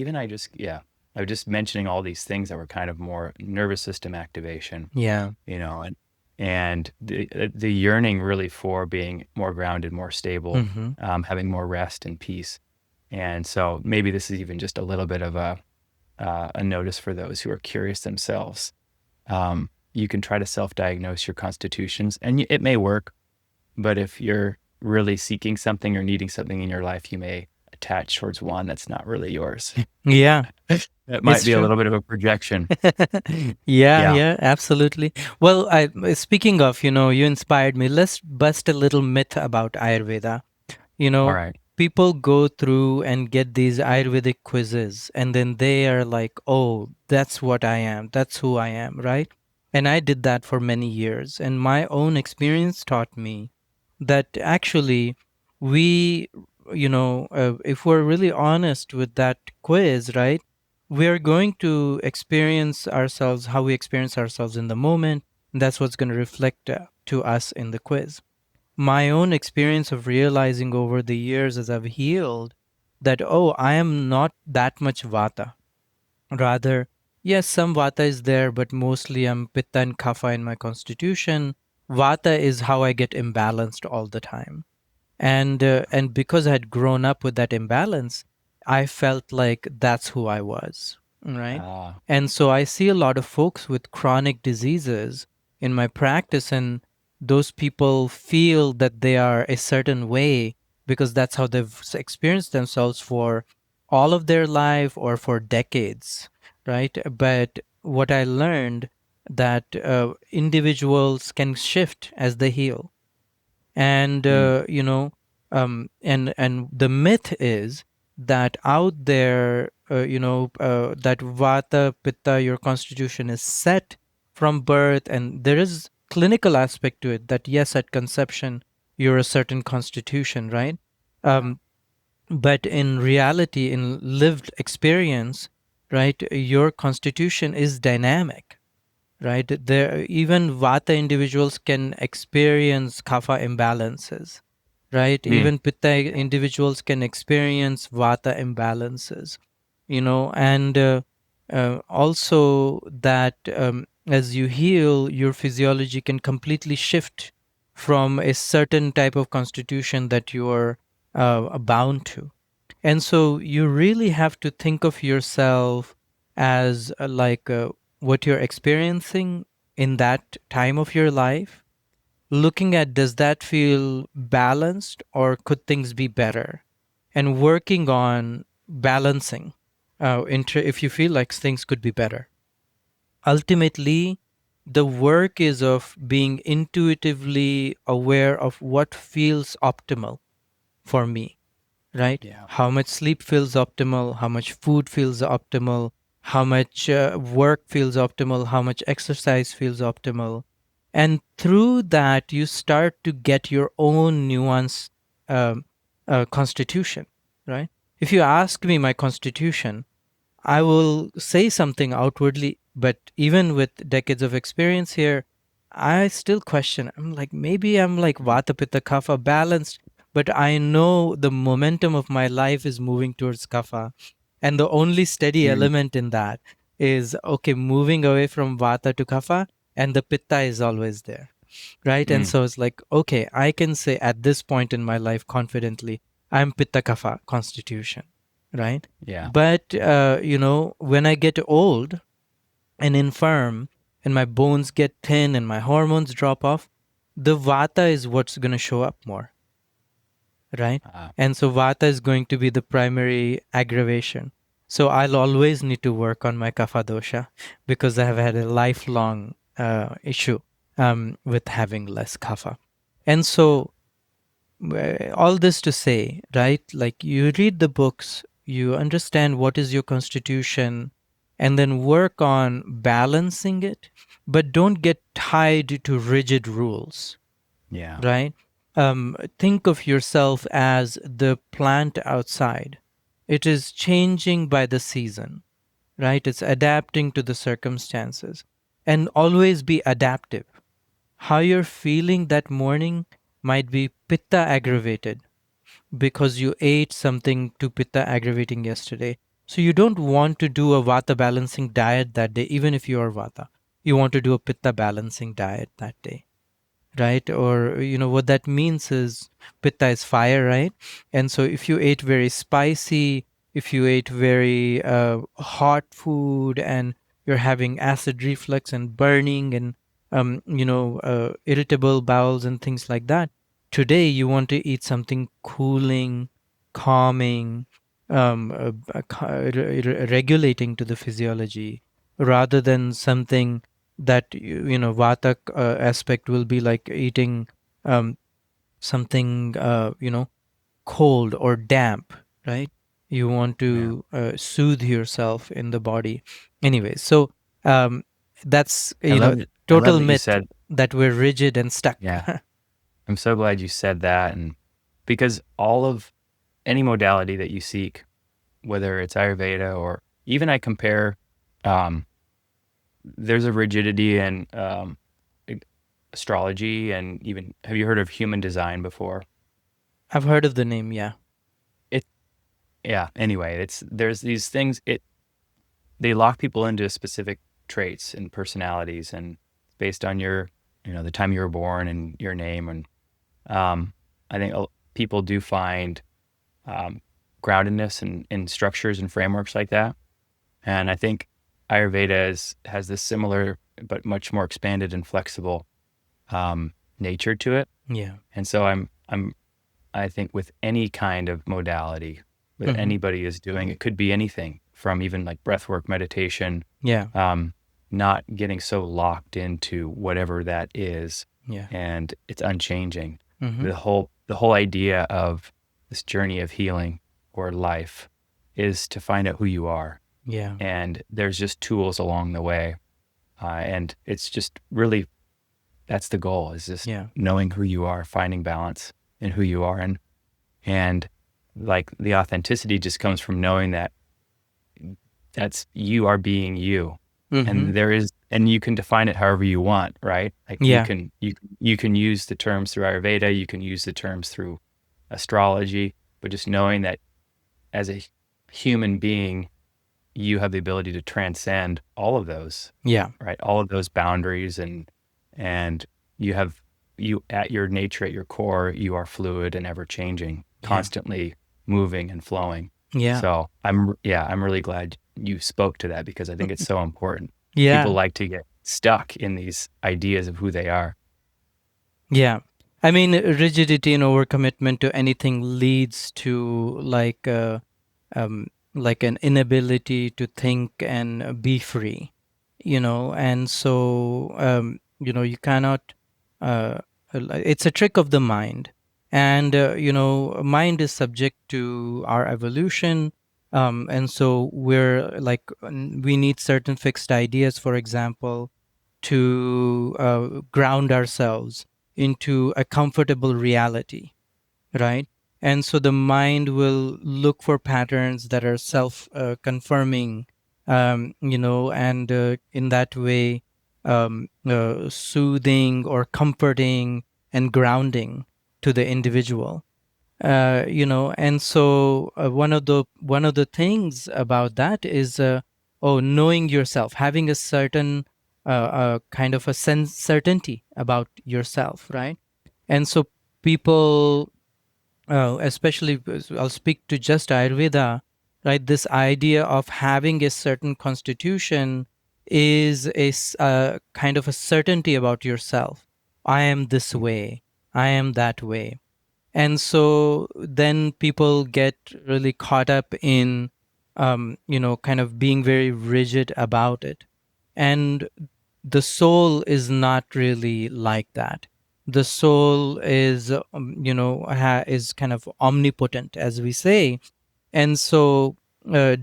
was just mentioning all these things that were kind of more nervous system activation, Yeah. you know, and the yearning really for being more grounded, more stable, Mm-hmm. having more rest and peace. And so maybe this is even just a little bit of a notice for those who are curious themselves. You can try to self-diagnose your constitutions, and it may work, but if you're really seeking something or needing something in your life, you may attach towards one that's not really yours. Yeah. It might It's be a true. little bit of a projection. Yeah, Yeah. yeah, absolutely. Well, speaking of, you inspired me. Let's bust a little myth about Ayurveda. You All know, right. people go through and get these Ayurvedic quizzes, and then they are like, oh, that's what I am. That's who I am, right? And I did that for many years. And my own experience taught me that actually we, if we're really honest with that quiz, right, we're going to experience ourselves how we experience ourselves in the moment. And that's what's going to reflect to us in the quiz. My own experience of realizing over the years as I've healed that, oh, I am not that much vata. Rather, yes, some vata is there, but mostly I'm pitta and kapha in my constitution. Vata is how I get imbalanced all the time. And because I had grown up with that imbalance, I felt like that's who I was, right? Ah, And so I see a lot of folks with chronic diseases in my practice, and those people feel that they are a certain way because that's how they've experienced themselves for all of their life or for decades, right? But what I learned that individuals can shift as they heal, and mm, and the myth is that out there, that vata pitta, your constitution is set from birth, and there is clinical aspect to it that yes, at conception you're a certain constitution, right? But in reality, in lived experience, right, your constitution is dynamic, right? There, even vata individuals can experience kapha imbalances, right? mm, Even pitta individuals can experience vata imbalances, and also that as you heal, your physiology can completely shift from a certain type of constitution that you are bound to. And so you really have to think of yourself as what you're experiencing in that time of your life, looking at does that feel balanced or could things be better, and working on balancing if you feel like things could be better. Ultimately, the work is of being intuitively aware of what feels optimal for me, right? yeah. How much sleep feels optimal, how much food feels optimal, how much work feels optimal, how much exercise feels optimal. And through that, you start to get your own nuanced um, constitution, right? If you ask me my constitution, I will say something outwardly, but even with decades of experience here, I still question. I'm like, maybe I'm like Mm, Vata Pitta Kapha balanced, but I know the momentum of my life is moving towards Kapha. And the only steady mm, element in that is, okay, moving away from Vata to Kapha, and the Pitta is always there, right? And mm, so it's like, okay, I can say at this point in my life confidently, I'm Pitta Kapha constitution, right? yeah. But when I get old and infirm, and my bones get thin and my hormones drop off, the Vata is what's going to show up more, right? Ah, And so Vata is going to be the primary aggravation. So I'll always need to work on my Kapha dosha because I have had a lifelong issue with having less Kapha. And so all this to say, right, like you read the books, you understand what is your constitution, and then work on balancing it, but don't get tied to rigid rules, Yeah. right? Think of yourself as the plant outside. It is changing by the season, right? It's adapting to the circumstances, and always be adaptive. How you're feeling that morning might be pitta aggravated because you ate something too pitta aggravating yesterday. So you don't want to do a vata balancing diet that day, even if you are vata. You want to do a pitta balancing diet that day, right? Or, what that means is pitta is fire, right? And so if you ate very spicy, if you ate very hot food, and you're having acid reflux and burning and, irritable bowels and things like that, today you want to eat something cooling, calming, regulating to the physiology, rather than something that vata aspect will be like eating um, something cold or damp, right? You want Yeah. to soothe yourself in the body anyway. So um, that's I love total that you myth said, that we're rigid and stuck. yeah. I'm so glad you said that. And because all of any modality that you seek, whether it's Ayurveda or even I compare, um, there's a rigidity in a- astrology, and even, have you heard of human design before? I've heard of the name, yeah. It, yeah. Anyway, there's these things. They lock people into specific traits and personalities, and based on the time you were born and your name. And I think people do find um, groundedness in structures and frameworks like that. And I think Ayurveda has this similar but much more expanded and flexible nature to it. Yeah. And so I think with any kind of modality that Hmm. anybody is doing, it could be anything from even like breathwork, meditation, Yeah. um, not getting so locked into whatever that is, Yeah. and it's unchanging. Hmm. The whole idea of this journey of healing or life is to find out who you are, Yeah. and there's just tools along the way, and it's just really, that's the goal, is just Yeah. knowing who you are, finding balance in who you are. And like the authenticity just comes from knowing that that's, you are being you. Hmm. And you can define it however you want, right? Like Yeah. you can use the terms through Ayurveda, you can use the terms through astrology, but just knowing that as a human being, you have the ability to transcend all of those, Yeah. right? All of those boundaries, and you have, you at your nature, at your core, you are fluid and ever changing, Yeah. constantly moving and flowing. Yeah. So I'm really glad you spoke to that, because I think it's so important. People Yeah. like to get stuck in these ideas of who they are. Yeah. I mean, rigidity and overcommitment to anything leads to like an inability to think and be free, and so, you cannot, uh, it's a trick of the mind. And, mind is subject to our evolution. And so we're like, we need certain fixed ideas, for example, to ground ourselves into a comfortable reality, right? And so the mind will look for patterns that are self confirming, and in that way, soothing or comforting and grounding to the individual. And so one of the things about that is, knowing yourself, having a certain kind of a sense certainty about yourself, right? And so people, especially, I'll speak to just Ayurveda, right? This idea of having a certain constitution is kind of a certainty about yourself. I am this way, I am that way. And so then people get really caught up in, kind of being very rigid about it. And the soul is not really like that. The soul is, is kind of omnipotent, as we say. And so,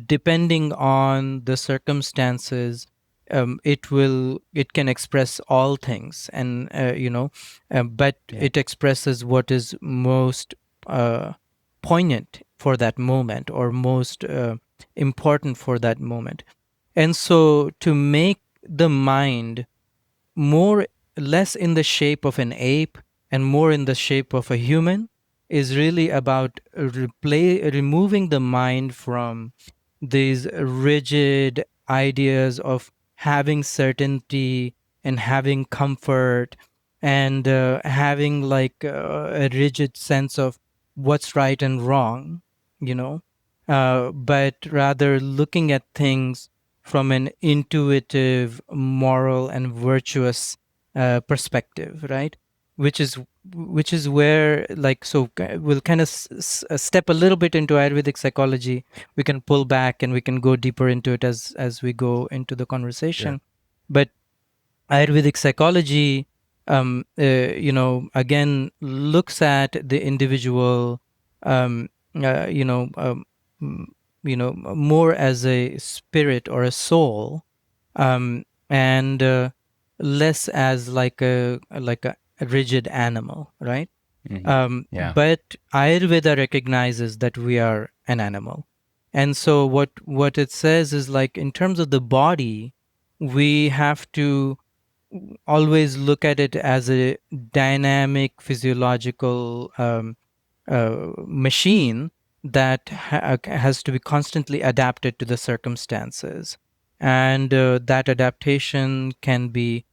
depending on the circumstances, it can express all things, and but Yeah. it expresses what is most uh, poignant for that moment, or most important for that moment. And so, to make the mind more less in the shape of an ape and more in the shape of a human is really about removing the mind from these rigid ideas of having certainty and having comfort, and having like a rigid sense of what's right and wrong, you know, but rather looking at things from an intuitive, moral, and virtuous perspective, right? Which is which is where, like, so we'll kind of step a little bit into Ayurvedic psychology. We can pull back and we can go deeper into it as we go into the Sure. conversation. But Ayurvedic psychology, again, looks at the individual, um, uh, you know, um, mm, more as a spirit or a soul, and less as like a rigid animal, right? Hmm. Yeah. But Ayurveda recognizes that we are an animal, and so what it says is, like, in terms of the body, we have to always look at it as a dynamic physiological machine that has to be constantly adapted to the circumstances. And that adaptation can be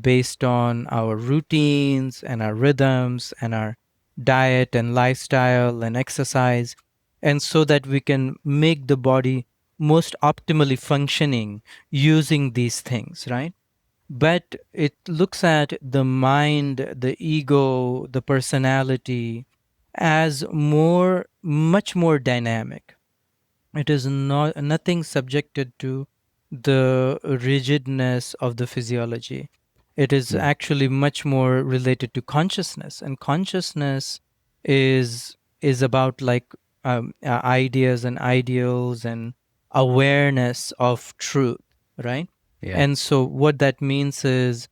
based on our routines and our rhythms and our diet and lifestyle and exercise. And so that we can make the body most optimally functioning using these things, right? But it looks at the mind, the ego, the personality as much more dynamic. It is not nothing subjected to the rigidness of the physiology. It is Mm. actually much more related to consciousness, and consciousness is about, like, ideas and ideals and awareness of truth, right? Yeah. And so what that means is,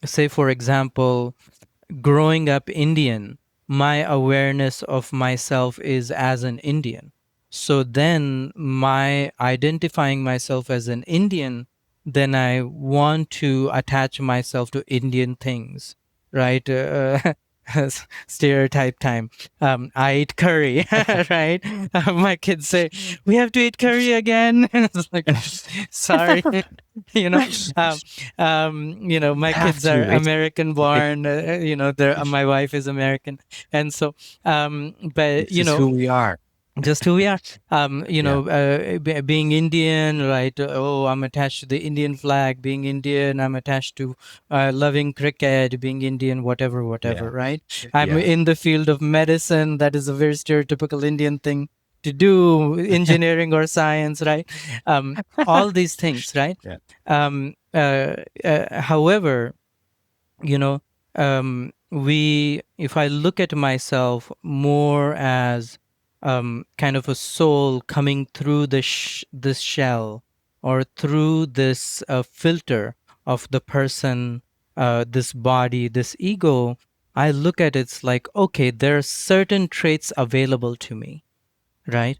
say for example, growing up Indian, my awareness of myself is as an Indian. So then, my identifying myself as an Indian, then I want to attach myself to Indian things, right? Stereotype time. I eat curry, right? My kids say, "We have to eat curry again." And it's like, sorry, you know. Um, my Have kids are to. American It, born. They're my wife is American, and so, but it's just who we are. just who we are. Yeah. Being Indian, right? Oh, I'm attached to the Indian flag. Being Indian, I'm attached to loving cricket. Being Indian, whatever, whatever, Yeah. right? I'm Yeah. in the field of medicine. That is a very stereotypical Indian thing to do. Engineering or science, right? All these things, right? Yeah. However, you know we if I look at myself more as kind of a soul coming through this shell, or through this filter of the person, this body, this ego, I look at it's like, okay, there are certain traits available to me, right?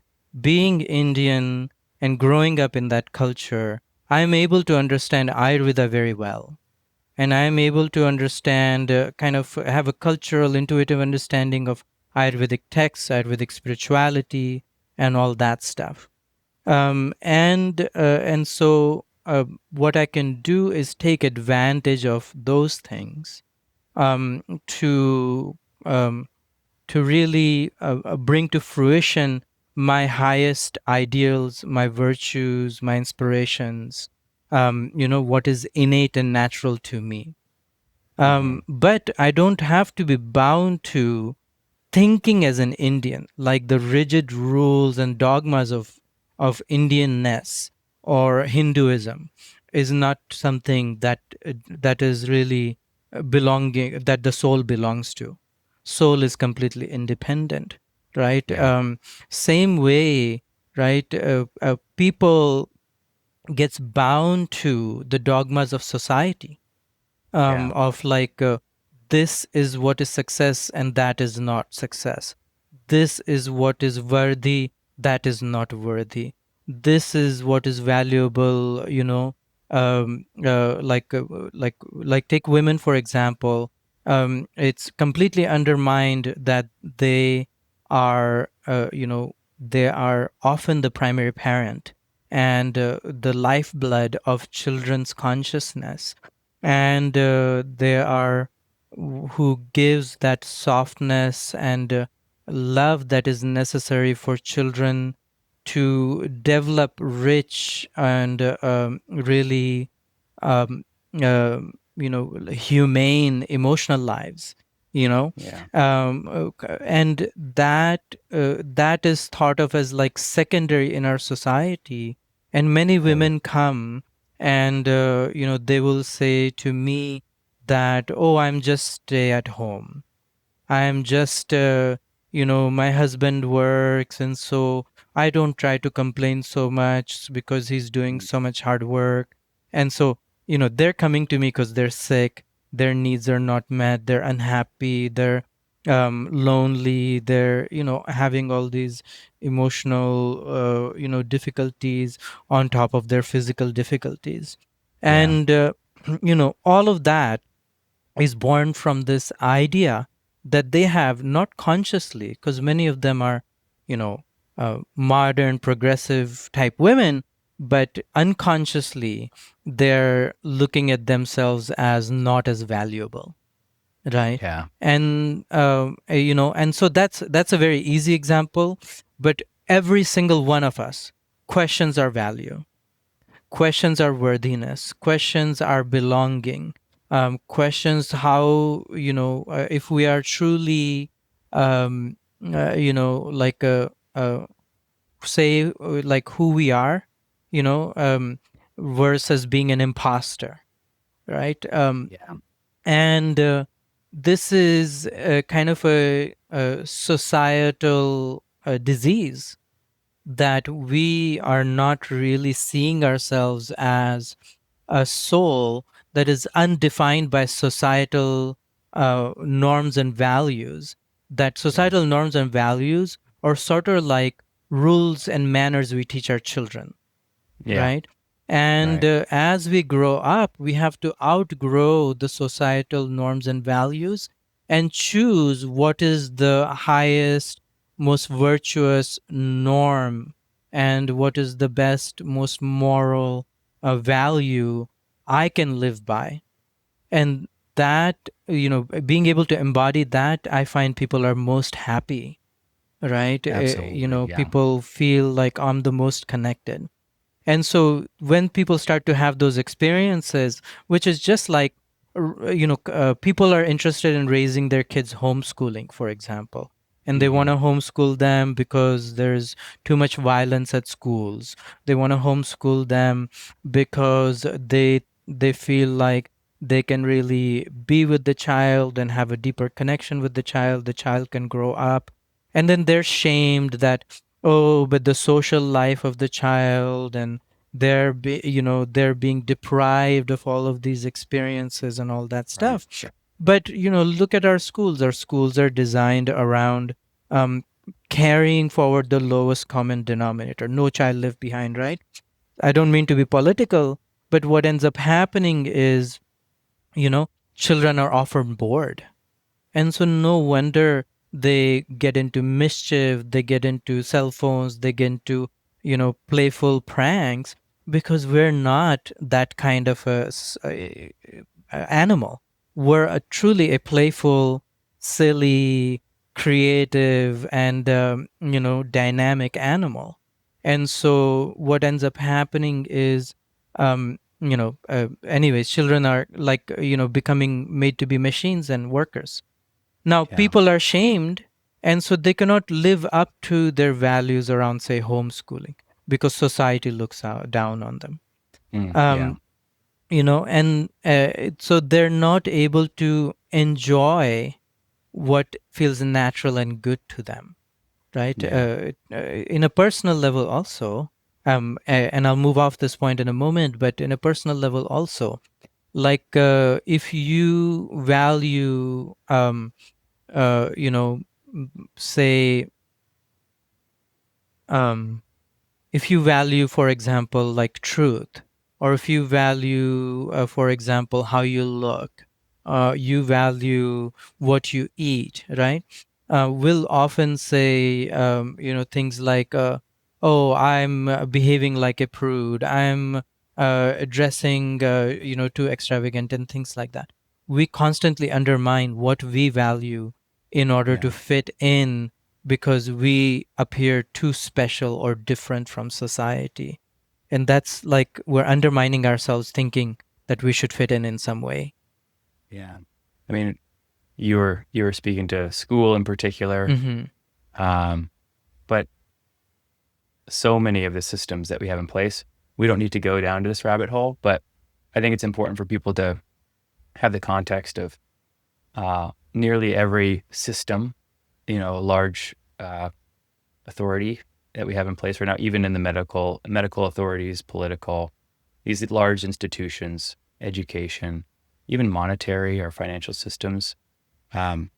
Being Indian and growing up in that culture, I'm able to understand Ayurveda very well, and I'm able to understand, kind of have a cultural, intuitive understanding of Ayurvedic texts, Ayurvedic spirituality, and all that stuff. And so, what I can do is take advantage of those things, um, to um, to really bring to fruition my highest ideals, my virtues, my inspirations. What is innate and natural to me. Hmm. But I don't have to be bound to thinking as an Indian, like the rigid rules and dogmas of Indianness or Hinduism is not something that is really. belonging, that the soul belongs to. Soul is completely independent, right? Yeah. Same way, right? People gets bound to the dogmas of society, Yeah. of like, this is what is success and that is not success. This is what is worthy, that is not worthy. This is what is valuable, like take women for example. It's completely undermined that they are, they are often the primary parent and the lifeblood of children's consciousness, and they are who gives that softness and love that is necessary for children to develop rich and really um, humane emotional lives, you know Yeah. and that is thought of as like secondary in our society. And many Totally. women come and they will say to me that, oh, I'm just stay at home. I'm just, my husband works, and so I don't try to complain so much because he's doing Mm. so much hard work. And so, they're coming to me because they're sick, their needs are not met, they're unhappy, they're lonely, they're, having all these emotional, difficulties on top of their physical difficulties. Yeah. And, all of that is born from this idea that they have not consciously, because many of them are, you know, modern progressive type women, but unconsciously they're looking at themselves as not as valuable, right? Yeah. And and so that's a very easy example, but every single one of us questions our value, questions our worthiness, questions our belonging, questions how, if we are truly, um, like say, like who we are, versus being an imposter, right? Yeah. And this is kind of a societal disease, that we are not really seeing ourselves as a soul that is undefined by societal norms and values. That Yeah. societal norms and values are sort of like rules and manners we teach our children, Yeah. right? And Right. as we grow up, we have to outgrow the societal norms and values and choose what is the highest, most virtuous norm, and what is the best, most moral value I can live by. And that, being able to embody that, I find people are most happy, right? Absolutely. Yeah. People feel like I'm the most connected. And so when people start to have those experiences, which is just like, people are interested in raising their kids homeschooling, for example, and they want Hmm. to homeschool them because there's too much violence at schools. They want to homeschool them because they feel like they can really be with the child and have a deeper connection with the child. The child can grow up, and then they're shamed that, oh, but the social life of the child, and they're being deprived of all of these experiences and all that Right. stuff. But look at our schools are designed around um, carrying forward the lowest common denominator, no child left behind, right? I don't mean to be political, but what ends up happening is, children are often bored, and so no wonder they get into mischief, they get into cell phones, they get into, playful pranks, because we're not that kind of animal. We're truly a playful, silly, creative, and, dynamic animal. And so what ends up happening is, anyways, children are like, becoming made to be machines and workers. Now, Yeah. people are shamed, and so they cannot live up to their values around, say, homeschooling, because society looks down on them. Mm. Um, Yeah. and so they're not able to enjoy what feels natural and good to them, right? Yeah. In a personal level also, and I'll move off this point in a moment, but in a personal level also, like if you value say um if you value, for example, like truth, or if you value, for example, how you look, you value what you eat, right? We'll often say, things like, oh, I'm behaving like a prude, I'm dressing, too extravagant, and things like that. We constantly undermine what we value in order to Yeah. fit in, because we appear too special or different from society. And that's like we're undermining ourselves, thinking that we should fit in some way. Yeah. I mean, you were speaking to school in particular, Mm-hmm. um, but so many of the systems that we have in place, we don't need to go down to this rabbit hole. But I think it's important for people to have the context of nearly every system, large authority that we have in place right now, even in the medical authorities, political, these large institutions, education, even monetary or financial systems. Um,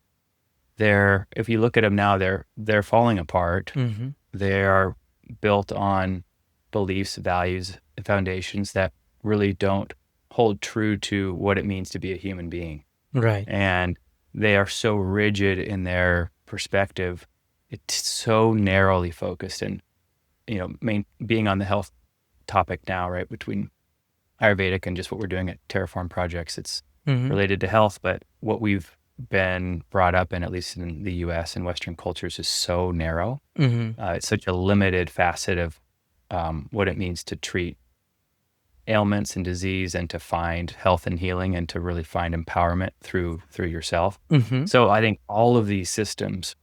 if you look at them now, they're falling apart. Mm-hmm. They are built on beliefs, values, and foundations that really don't hold true to what it means to be a human being. Right. And they are so rigid in their perspective. It's so narrowly focused. And, being on the health topic now, right, between Ayurvedic and just what we're doing at Terraform Projects, it's Mm-hmm. related to health, but what we've been brought up in, at least in the US and Western cultures, is so narrow. Mm-hmm. It's such a limited facet of what it means to treat ailments and disease, and to find health and healing, and to really find empowerment through yourself. Mm-hmm. So I think all of these systems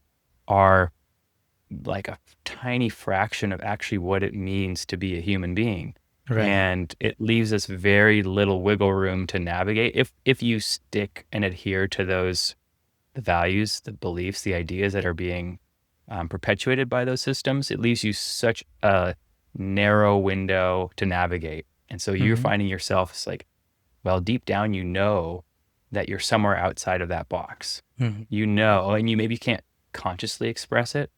are like a tiny fraction of actually what it means to be a human being. Right. And it leaves us very little wiggle room to navigate if you stick and adhere to the values, the beliefs, the ideas that are being perpetuated by those systems. It leaves you such a narrow window to navigate. And so you're Mm-hmm. finding yourself, it's like, well, deep down, that you're somewhere outside of that box. Mm-hmm. And you maybe can't consciously express it.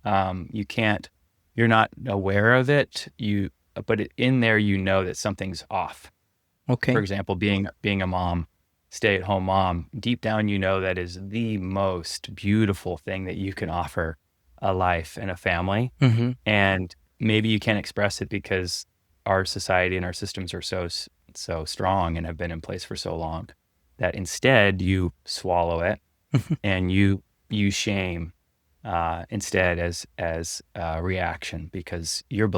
You can't, you're not aware of it. But in there, that something's off. For Okay. example, being a mom, stay-at-home mom, deep down, that is the most beautiful thing that you can offer a life and a family. Mm-hmm. And maybe you can't express it because our society and our systems are so strong and have been in place for so long, that instead you swallow it, and you shame instead, as a reaction, because your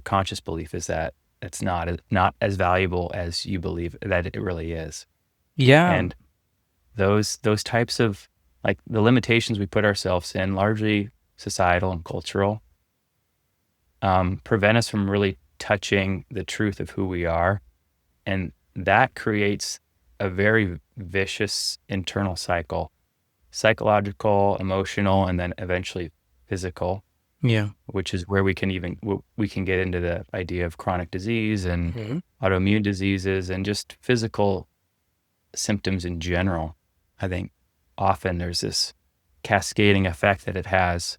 conscious belief is that it's not as valuable as you believe that it really is. Yeah. And those types of, like, the limitations we put ourselves in, largely societal and cultural, prevent us from really touching the truth of who we are. And that creates a very vicious internal cycle, psychological, emotional, and then eventually physical, Yeah. which is where we can get into the idea of chronic disease and Mm-hmm. autoimmune diseases and just physical symptoms in general. I think often there's this cascading effect that it has,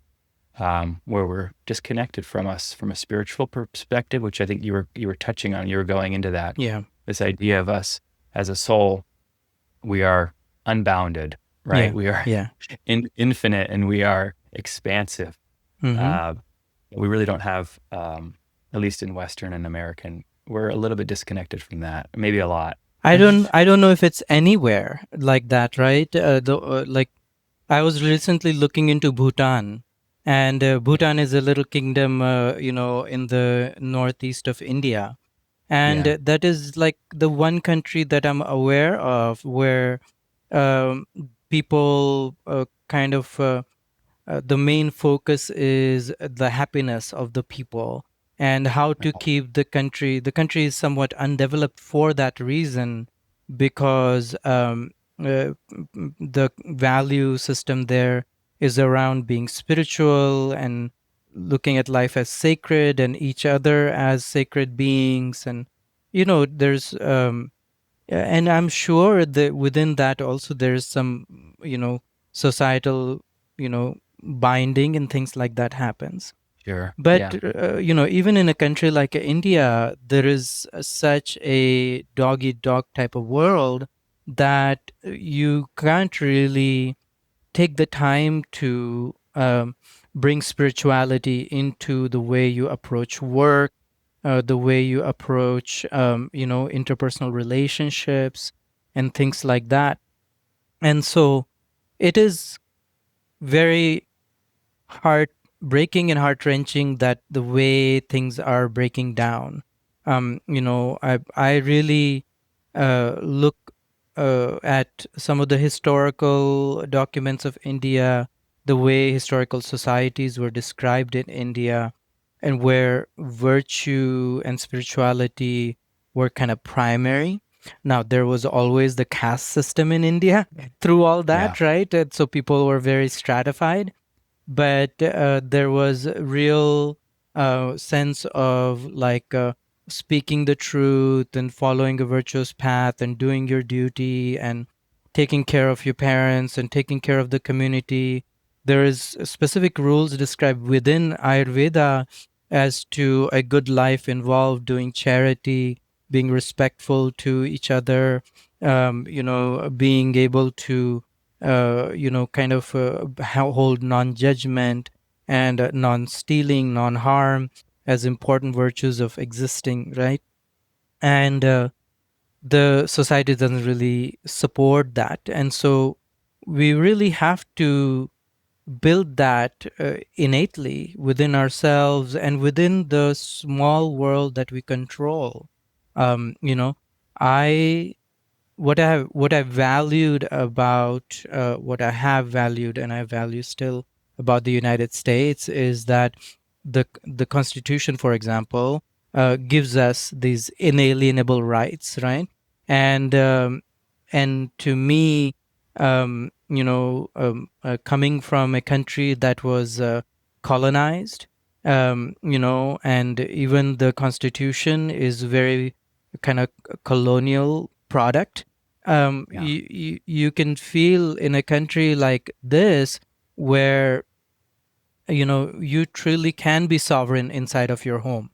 where we're disconnected from a spiritual perspective, which I think you were touching on. You were going into that, Yeah. this idea of us as a soul. We are unbounded, right? Yeah. We are Yeah. infinite, and we are expansive. Mm-hmm. Uh, we really don't have, at least in Western and American, we're a little bit disconnected from that, maybe a lot. I don't know if it's anywhere like that, right? Like I was recently looking into Bhutan, and Yeah, Bhutan is a little kingdom, in the northeast of India, and yeah, that is like the one country that I'm aware of where um, people the main focus is the happiness of the people. and how to Right. keep the country is somewhat undeveloped for that reason, because the value system there is around being spiritual and looking at life as sacred and each other as sacred beings. And there's and I'm sure that within that also there's some societal binding and things like that happens. Sure. But Yeah. even in a country like India, there is such a dog eat dog type of world that you can't really take the time to bring spirituality into the way you approach work, the way you approach interpersonal relationships and things like that. And so it is very heartbreaking and heart wrenching that the way things are breaking down. I really look at some of the historical documents of India, the way historical societies were described in India, and where virtue and spirituality were kind of primary. Now, there was always the caste system in India through all Yeah. that, right? And so people were very stratified, but there was a real sense of like speaking the truth and following a virtuous path and doing your duty and taking care of your parents and taking care of the community. There is specific rules described within Ayurveda as to a good life involved doing charity, being respectful to each other, being able to kind of hold non judgment and non stealing, non harm as important virtues of existing, right? And the society doesn't really support that. And so we really have to build that innately within ourselves and within the small world that we control. Um, you know, I what I valued about what I have valued and I value still about the United States is that the Constitution, for example, gives us these inalienable rights, right? And to me, coming from a country that was colonized, and even the Constitution is very kind of colonial product. Yeah. You can feel in a country like this where you truly can be sovereign inside of your home,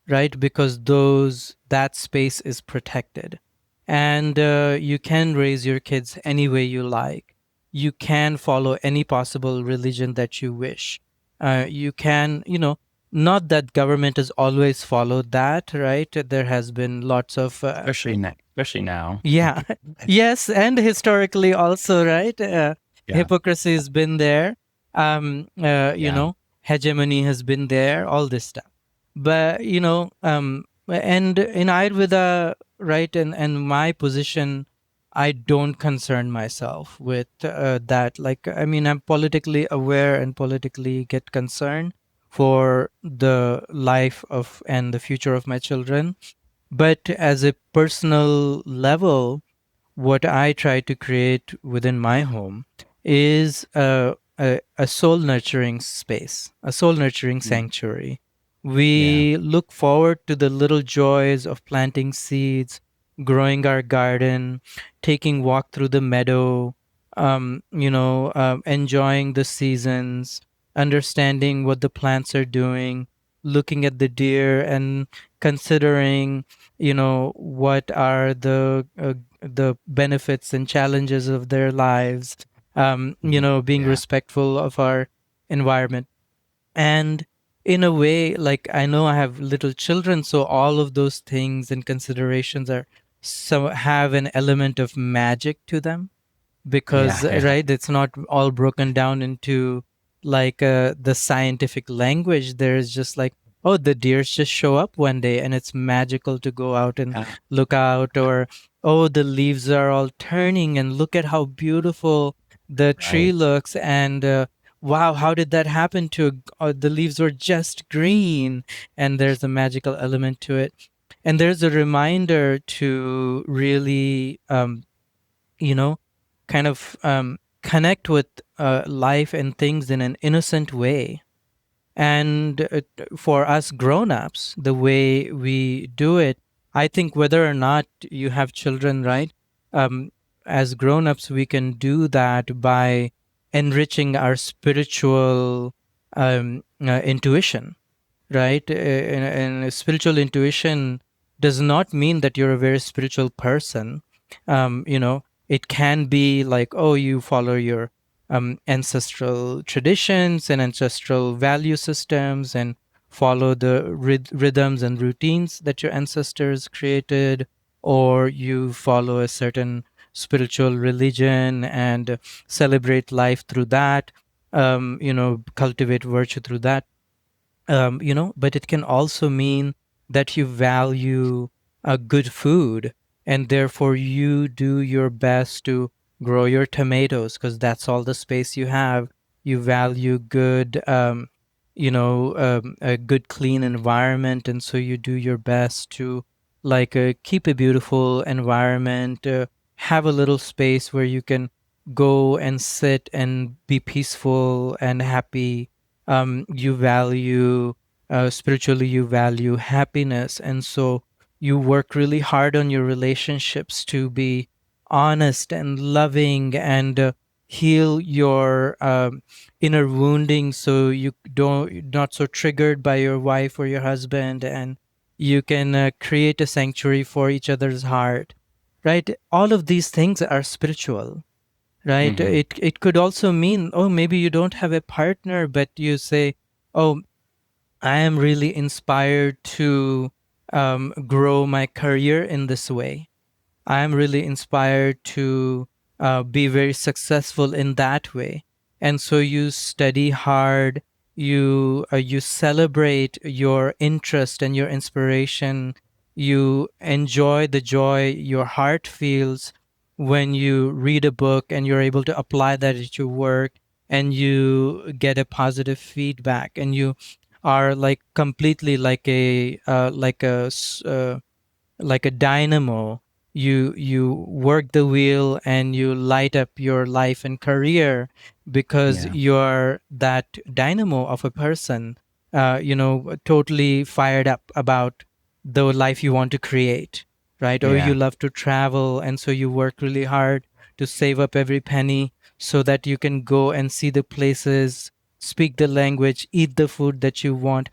right? Because that space is protected, and you can raise your kids any way you like. You can follow any possible religion that you wish. You can, not that government has always followed that, right? There has been lots of Especially now. yeah. Yes, and historically also, right? Yeah. Hypocrisy has been there. Yeah. Hegemony has been there, all this stuff. But, and in Ayurveda, right, and my position, I don't concern myself with that. Like, I mean, I'm politically aware and politically get concerned for the life of and the future of my children, but as a personal level, what I try to create within my home is a soul nurturing space, a soul nurturing Mm. sanctuary. Yeah. We look forward to the little joys of planting seeds, growing our garden, taking walk through the meadow, enjoying the seasons, understanding what the plants are doing, looking at the deer and considering what are the benefits and challenges of their lives, being Yeah. respectful of our environment. And in a way, like, I know I have little children, so all of those things and considerations are so have an element of magic to them, Yeah. because Yeah. right, it's not all broken down into like the scientific language. There's just like, oh, the deers just show up one day and it's magical to go out and Yeah. look out, or oh, the leaves are all turning and look at how beautiful the tree Right. looks, and wow, how did that happen to the leaves were just green, and there's a magical element to it. And there's a reminder to really you know kind of connect with life and things in an innocent way. And for us grown-ups, the way we do it, I think whether or not you have children, right? Um, as grown-ups, we can do that by enriching our spiritual intuition, right? And spiritual intuition does not mean that you're a very spiritual person. It can be like, oh, you follow your ancestral traditions and ancestral value systems and follow the rhythms and routines that your ancestors created, or you follow a certain spiritual religion and celebrate life through that, cultivate virtue through that. But it can also mean that you value good food, and therefore you do your best to grow your tomatoes because that's all the space you have. You value good, a good clean environment, and so you do your best to like keep a beautiful environment, have a little space where you can go and sit and be peaceful and happy. You value spiritually, you value happiness, and so you work really hard on your relationships to be honest and loving and heal your inner wounding, so you don't not so triggered by your wife or your husband, and you can create a sanctuary for each other's heart, right? All of these things are spiritual, right? Mm-hmm. It could also mean, oh, maybe you don't have a partner, but you say, oh, I am really inspired to grow my career in this way. I'm really inspired to be very successful in that way. And so you study hard, you celebrate your interest and your inspiration, you enjoy the joy your heart feels when you read a book and you're able to apply that at your work, and you get a positive feedback, and you are like completely like a dynamo. You work the wheel and you light up your life and career because Yeah. you're that dynamo of a person, totally fired up about the life you want to create, right? Or you Yeah. love to travel, and so you work really hard to save up every penny so that you can go and see the places, speak the language, eat the food that you want.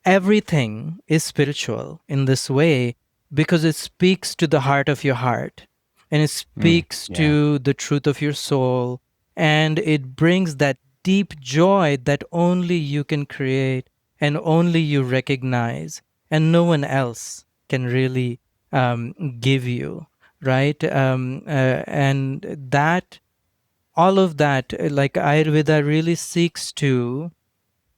Everything is spiritual in this way because it speaks to the heart of your heart, and it speaks Yeah. to the truth of your soul, and it brings that deep joy that only you can create and only you recognize, and no one else can really give you, right? And that all of that, like Ayurveda really seeks to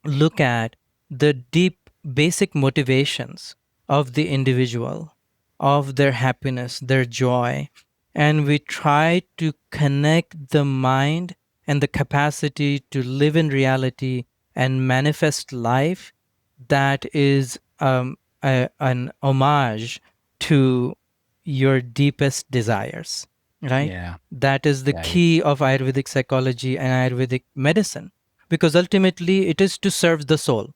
look at the deep basic motivations of the individual, of their happiness, their joy, and we try to connect the mind and the capacity to live in reality and manifest life that is an homage to your deepest desires, right? Yeah. That is the Yeah. Yeah. key of Ayurvedic psychology and Ayurvedic medicine, because ultimately it is to serve the soul.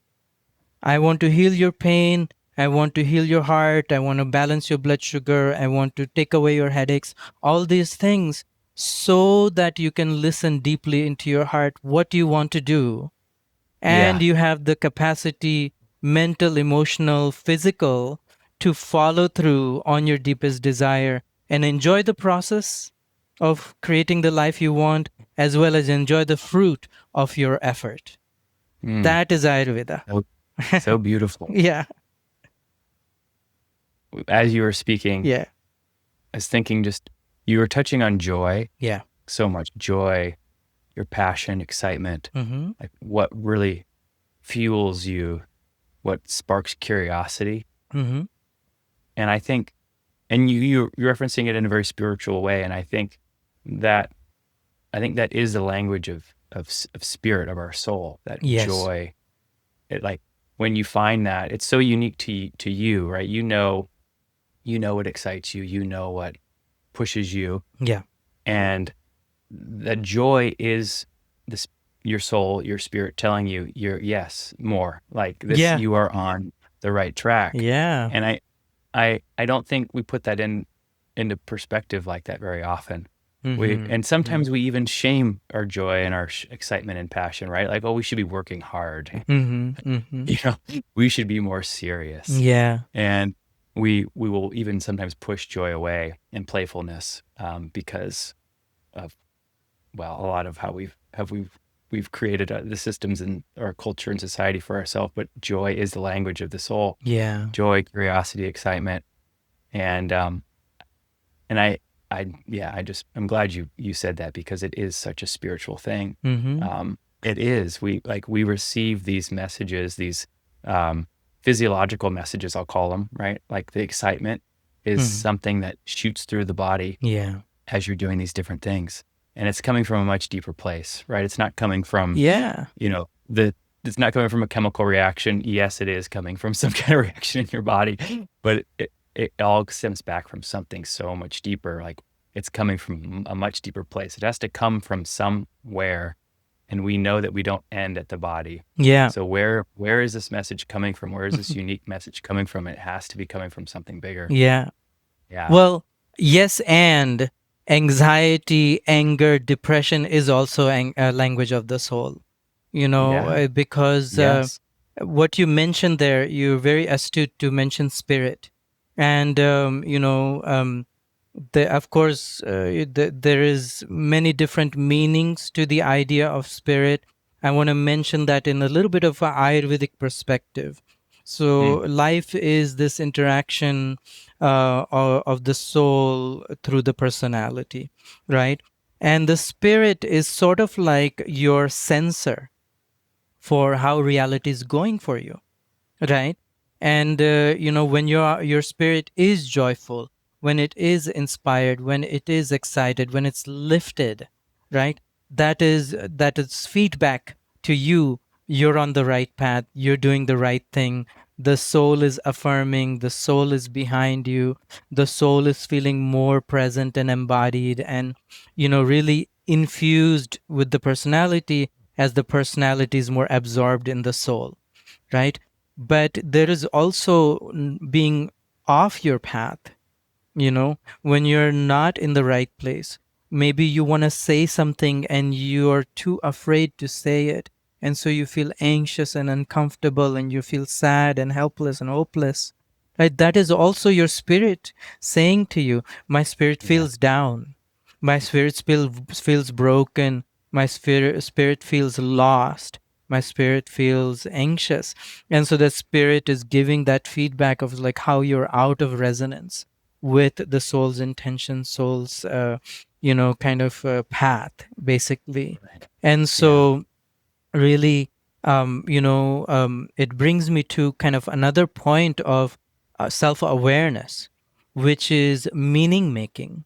I want to heal your pain. I want to heal your heart. I want to balance your blood sugar. I want to take away your headaches. All these things so that you can listen deeply into your heart what you want to do, and Yeah. you have the capacity, mental, emotional, physical, to follow through on your deepest desire and enjoy the process of creating the life you want, as well as enjoy the fruit of your effort. Mm. That is Ayurveda. So, so beautiful. Yeah, As you were speaking, yeah, I was thinking just you were touching on joy, yeah. so much joy, your passion, excitement, Mm-hmm. like what really fuels you, what sparks curiosity. Mm-hmm. And I think, and you're referencing it in a very spiritual way. And that I think that is the language of of spirit, of our soul, that Yes. joy. It, like, when you find that, it's so unique to you, right? You know what excites you, you know what pushes you, Yeah. and the joy is this, your soul, your spirit telling you, you're, yes, more like this, Yeah. you are on the right track. Yeah. And I don't think we put that into perspective like that very often. Mm-hmm. And sometimes we even shame our joy and our excitement and passion, right? Like, oh, we should be working hard. Mm-hmm. Mm-hmm. You know, we should be more serious. Yeah. And we will even sometimes push joy away and playfulness, because of, well, a lot of how we've created the systems in our culture and society for ourselves. But joy is the language of the soul. Yeah. Joy, curiosity, excitement, and I'm glad you said that, because it is such a spiritual thing. Mm-hmm. It is. We receive these messages, these physiological messages, I'll call them, right? Like, the excitement is Mm-hmm. something that shoots through the body Yeah. as you're doing these different things. And it's coming from a much deeper place, right? It's not coming from, Yeah. it's not coming from a chemical reaction. Yes, it is coming from some kind of reaction in your body, but it all stems back from something so much deeper. Like, it's coming from a much deeper place. It has to come from somewhere. And we know that we don't end at the body. Yeah. So where is this message coming from? Where is this unique message coming from? It has to be coming from something bigger. Yeah. Yeah. Well, yes, and anxiety, anger, depression is also a language of the soul. Yeah. Because Yes. what you mentioned there, you're very astute to mention spirit, and of course, there is many different meanings to the idea of spirit. I want to mention that in a little bit of an Ayurvedic perspective. So Mm. life is this interaction of the soul through the personality, right? And the spirit is sort of like your sensor for how reality is going for you, right? And when your spirit is joyful, when it is inspired, when it is excited, when it's lifted, right, that is feedback to you. You're on the right path, you're doing the right thing. The soul is affirming, the soul is behind you, the soul is feeling more present and embodied, and really infused with the personality, as the personality is more absorbed in the soul, right? But there is also being off your path, when you're not in the right place. Maybe you want to say something and you're too afraid to say it. And so you feel anxious and uncomfortable and you feel sad and helpless and hopeless. Right? That is also your spirit saying to you, my spirit Yeah. feels down. My feels broken. My spirit feels lost. My spirit feels anxious. And so the spirit is giving that feedback of like how you're out of resonance with the soul's intention, soul's kind of path, basically. Right. And Yeah. so really, it brings me to kind of another point of self-awareness, which is meaning making.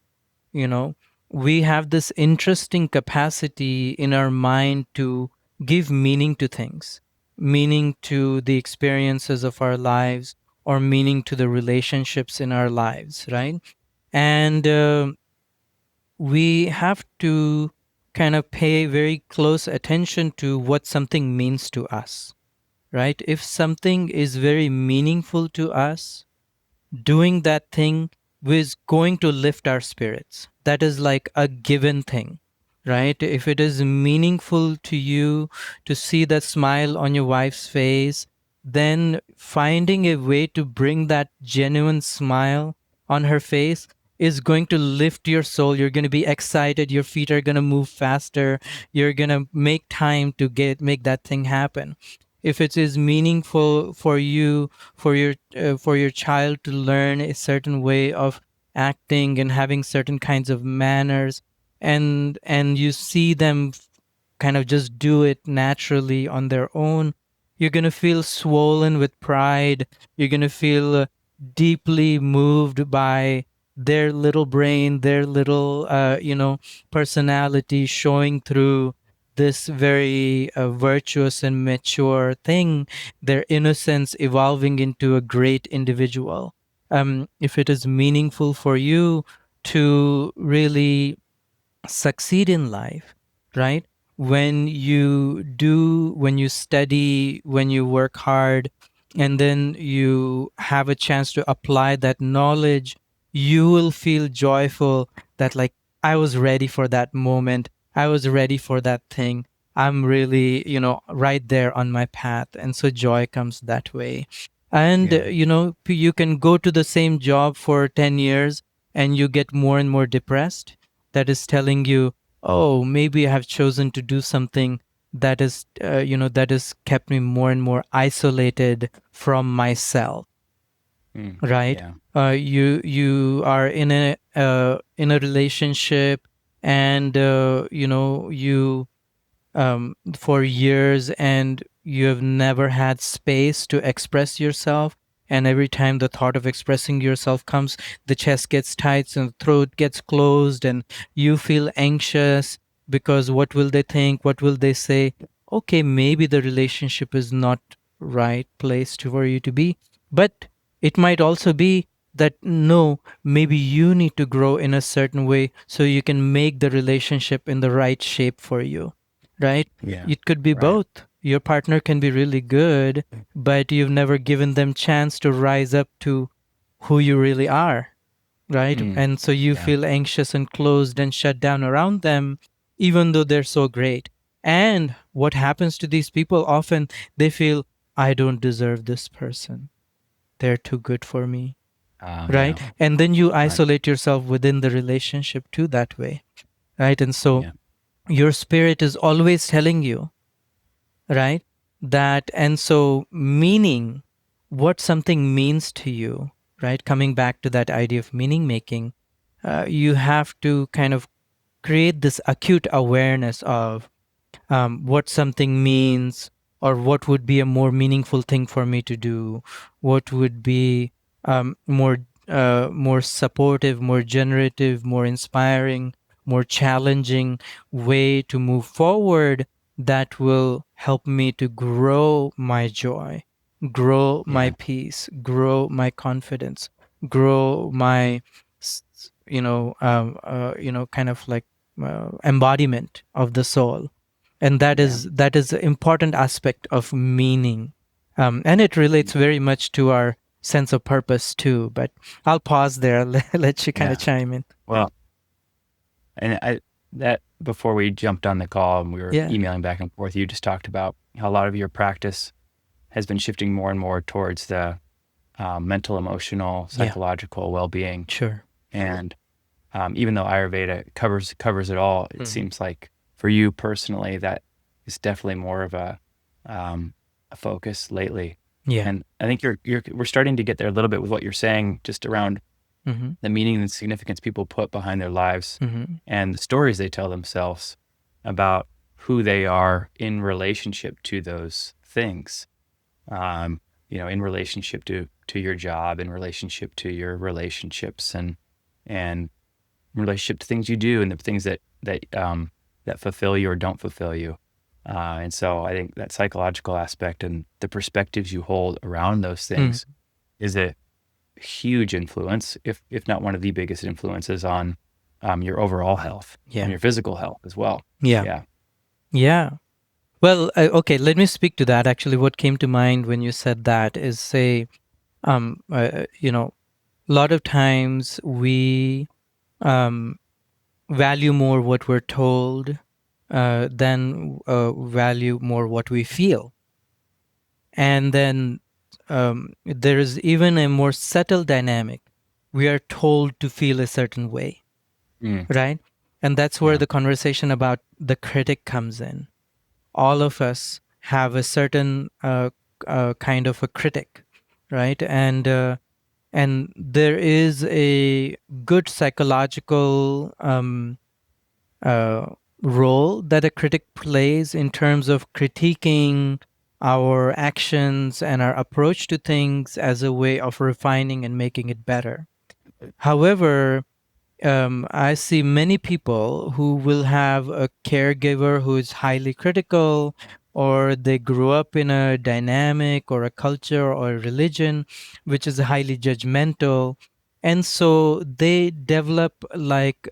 you know we have this interesting capacity in our mind to give meaning to things, meaning to the experiences of our lives, or meaning to the relationships in our lives, right? And we have to kind of pay very close attention to what something means to us, right? If something is very meaningful to us, doing that thing is going to lift our spirits. That is like a given thing, right? If it is meaningful to you to see that smile on your wife's face, then finding a way to bring that genuine smile on her face is going to lift your soul. You're going to be excited, your feet are going to move faster, you're going to make time to make that thing happen. If it is meaningful for you, for your child to learn a certain way of acting and having certain kinds of manners, and you see them kind of just do it naturally on their own, you're going to feel swollen with pride. You're going to feel deeply moved by their little brain, their little personality showing through this very virtuous and mature thing, their innocence evolving into a great individual. If it is meaningful for you to really succeed in life, right? When you study, when you work hard, and then you have a chance to apply that knowledge, you will feel joyful that, like, I was ready for that moment. I was ready for that thing. I'm really, right there on my path. And so joy comes that way. And, Yeah. you can go to the same job for 10 years and you get more and more depressed. That is telling you, oh, maybe I have chosen to do something that has kept me more and more isolated from myself, right? Yeah. You are in a relationship, and you for years, and you have never had space to express yourself. And every time the thought of expressing yourself comes, the chest gets tight and the throat gets closed, and you feel anxious because what will they think? What will they say? Okay, maybe the relationship is not right place for you to be, but it might also be that no, maybe you need to grow in a certain way so you can make the relationship in the right shape for you, right? Yeah. It could be Right. both. Your partner can be really good, but you've never given them chance to rise up to who you really are, right? Mm. And so you Yeah. feel anxious and closed and shut down around them, even though they're so great. And what happens to these people often, they feel, I don't deserve this person. They're too good for me, right? Yeah. And then you Right. isolate yourself within the relationship too that way, right? And so Yeah. your spirit is always telling you, right? That, and so meaning, what something means to you, right? Coming back to that idea of meaning making, you have to kind of create this acute awareness of what something means, or what would be a more meaningful thing for me to do, what would be more supportive, more generative, more inspiring, more challenging way to move forward, that will help me to grow my joy, grow my Yeah. peace, grow my confidence, grow my kind of like embodiment of the soul. And that Yeah. is that is an important aspect of meaning, and it relates very much to our sense of purpose too. But I'll pause there. Let you kind of Yeah. chime in. Well, and that before we jumped on the call and we were Yeah. emailing back and forth, you just talked about how a lot of your practice has been shifting more and more towards the mental, emotional, Yeah. psychological well-being. Sure. And even though Ayurveda covers it all, it Mhm. seems like for you personally that is definitely more of a focus lately. Yeah. And I think we're starting to get there a little bit with what you're saying, just around Mm-hmm. the meaning and significance people put behind their lives Mm-hmm. and the stories they tell themselves about who they are in relationship to those things. In relationship to your job, in relationship to your relationships, and in relationship to things you do and the things that fulfill you or don't fulfill you. And so I think that psychological aspect and the perspectives you hold around those Mm. things is a huge influence, if not one of the biggest influences on your overall health and Yeah. your physical health as well. Yeah. Yeah. Yeah. Well, okay. Let me speak to that. Actually, what came to mind when you said that is, say, a lot of times we um, value more what we're told than value more what we feel. And then there is even a more subtle dynamic. We are told to feel a certain way, Mm, right? And that's where yeah. the conversation about the critic comes in. All of us have a certain kind of a critic, right? And there is a good psychological uh, role that a critic plays in terms of critiquing our actions and our approach to things as a way of refining and making it better. However, I see many people who will have a caregiver who is highly critical, or they grew up in a dynamic or a culture or a religion which is highly judgmental. And so they develop like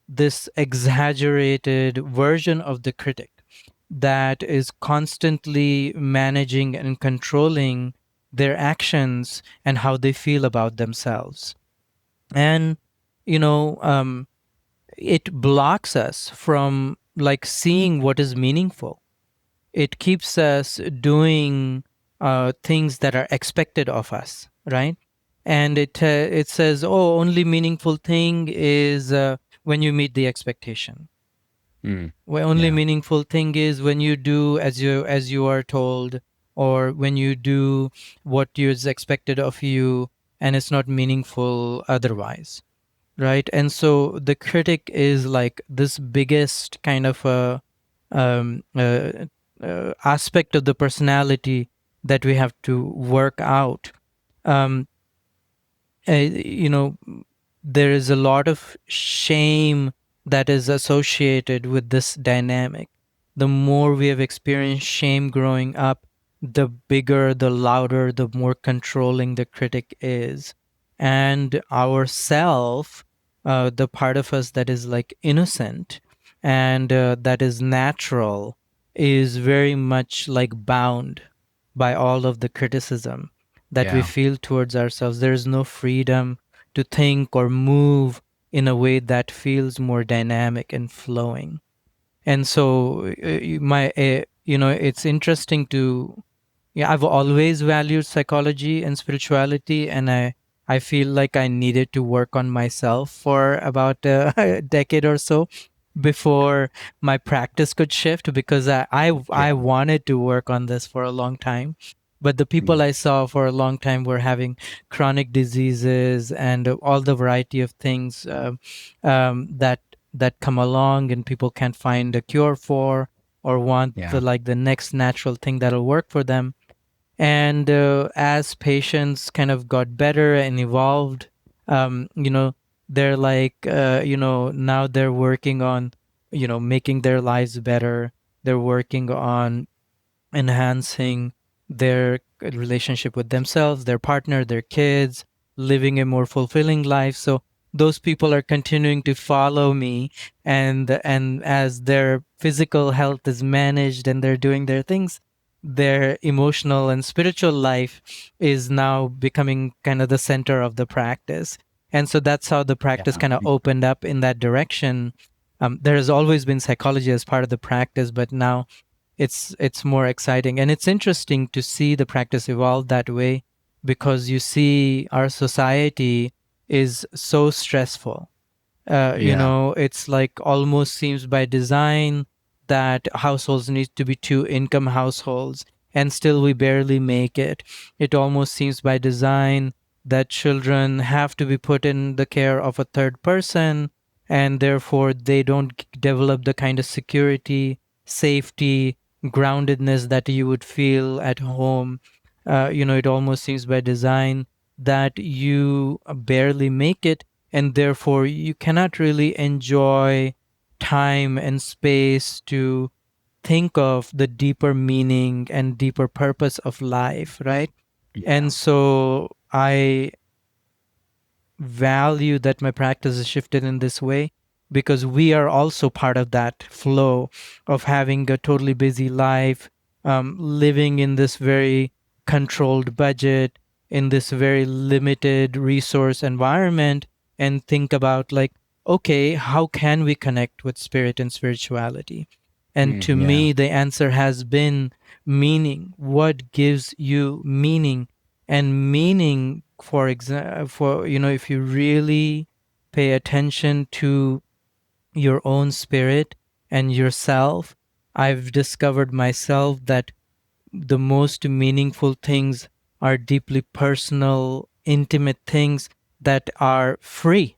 this exaggerated version of the critic that is constantly managing and controlling their actions and how they feel about themselves. And you know it blocks us from like seeing what is meaningful. It keeps us doing things that are expected of us, right? And it says, oh, only meaningful thing is when you meet the expectation. Mm. Well, only Yeah. meaningful thing is when you do as you are told, or when you do what is expected of you, and it's not meaningful otherwise, right? And so the critic is like this biggest kind of a aspect of the personality that we have to work out. um, you know, there is a lot of shame that is associated with this dynamic. The more we have experienced shame growing up, the bigger, the louder, the more controlling the critic is. And our self, the part of us that is like innocent and that is natural, is very much like bound by all of the criticism that we Yeah. feel towards ourselves. There is no freedom to think or move in a way that feels more dynamic and flowing. And so, it's interesting to, yeah, I've always valued psychology and spirituality, and I feel like I needed to work on myself for about a decade or so before my practice could shift, because I Yeah. wanted to work on this for a long time. But the people Mm. I saw for a long time were having chronic diseases and all the variety of things that come along, and people can't find a cure for, or want Yeah. the next natural thing that'll work for them. And as patients kind of got better and evolved, they're like now they're working on making their lives better. They're working on enhancing their relationship with themselves, their partner, their kids, living a more fulfilling life. So those people are continuing to follow me, and as their physical health is managed and they're doing their things, their emotional and spiritual life is now becoming kind of the center of the practice. And so that's how the practice Yeah. kind of opened up in that direction. There has always been psychology as part of the practice, but now it's more exciting, and it's interesting to see the practice evolve that way, because you see our society is so stressful. Yeah. It's like almost seems by design that households need to be two income households, and still we barely make it. It almost seems by design that children have to be put in the care of a third person, and therefore they don't develop the kind of security, safety, groundedness that you would feel at home. It almost seems by design that you barely make it, and therefore you cannot really enjoy time and space to think of the deeper meaning and deeper purpose of life, right? Yeah. And so I value that my practice is shifted in this way, because we are also part of that flow of having a totally busy life, living in this very controlled budget, in this very limited resource environment, and think about like, okay, how can we connect with spirit and spirituality? And Mm. to Yeah. me, the answer has been meaning. What gives you meaning? And meaning, for if you really pay attention to your own spirit and yourself, I've discovered myself that the most meaningful things are deeply personal, intimate things that are free,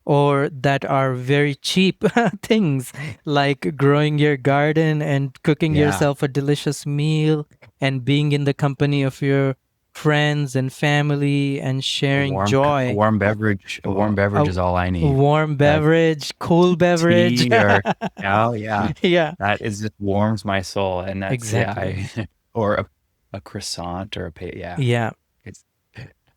or that are very cheap things, like growing your garden and cooking Yeah. yourself a delicious meal and being in the company of your friends and family and sharing A joy. warm beverage A is all I need. warm That beverage, cool beverage. tea or oh yeah, Yeah, that is just warms my soul, and that's yeah, exactly. or a croissant or yeah, Yeah, it's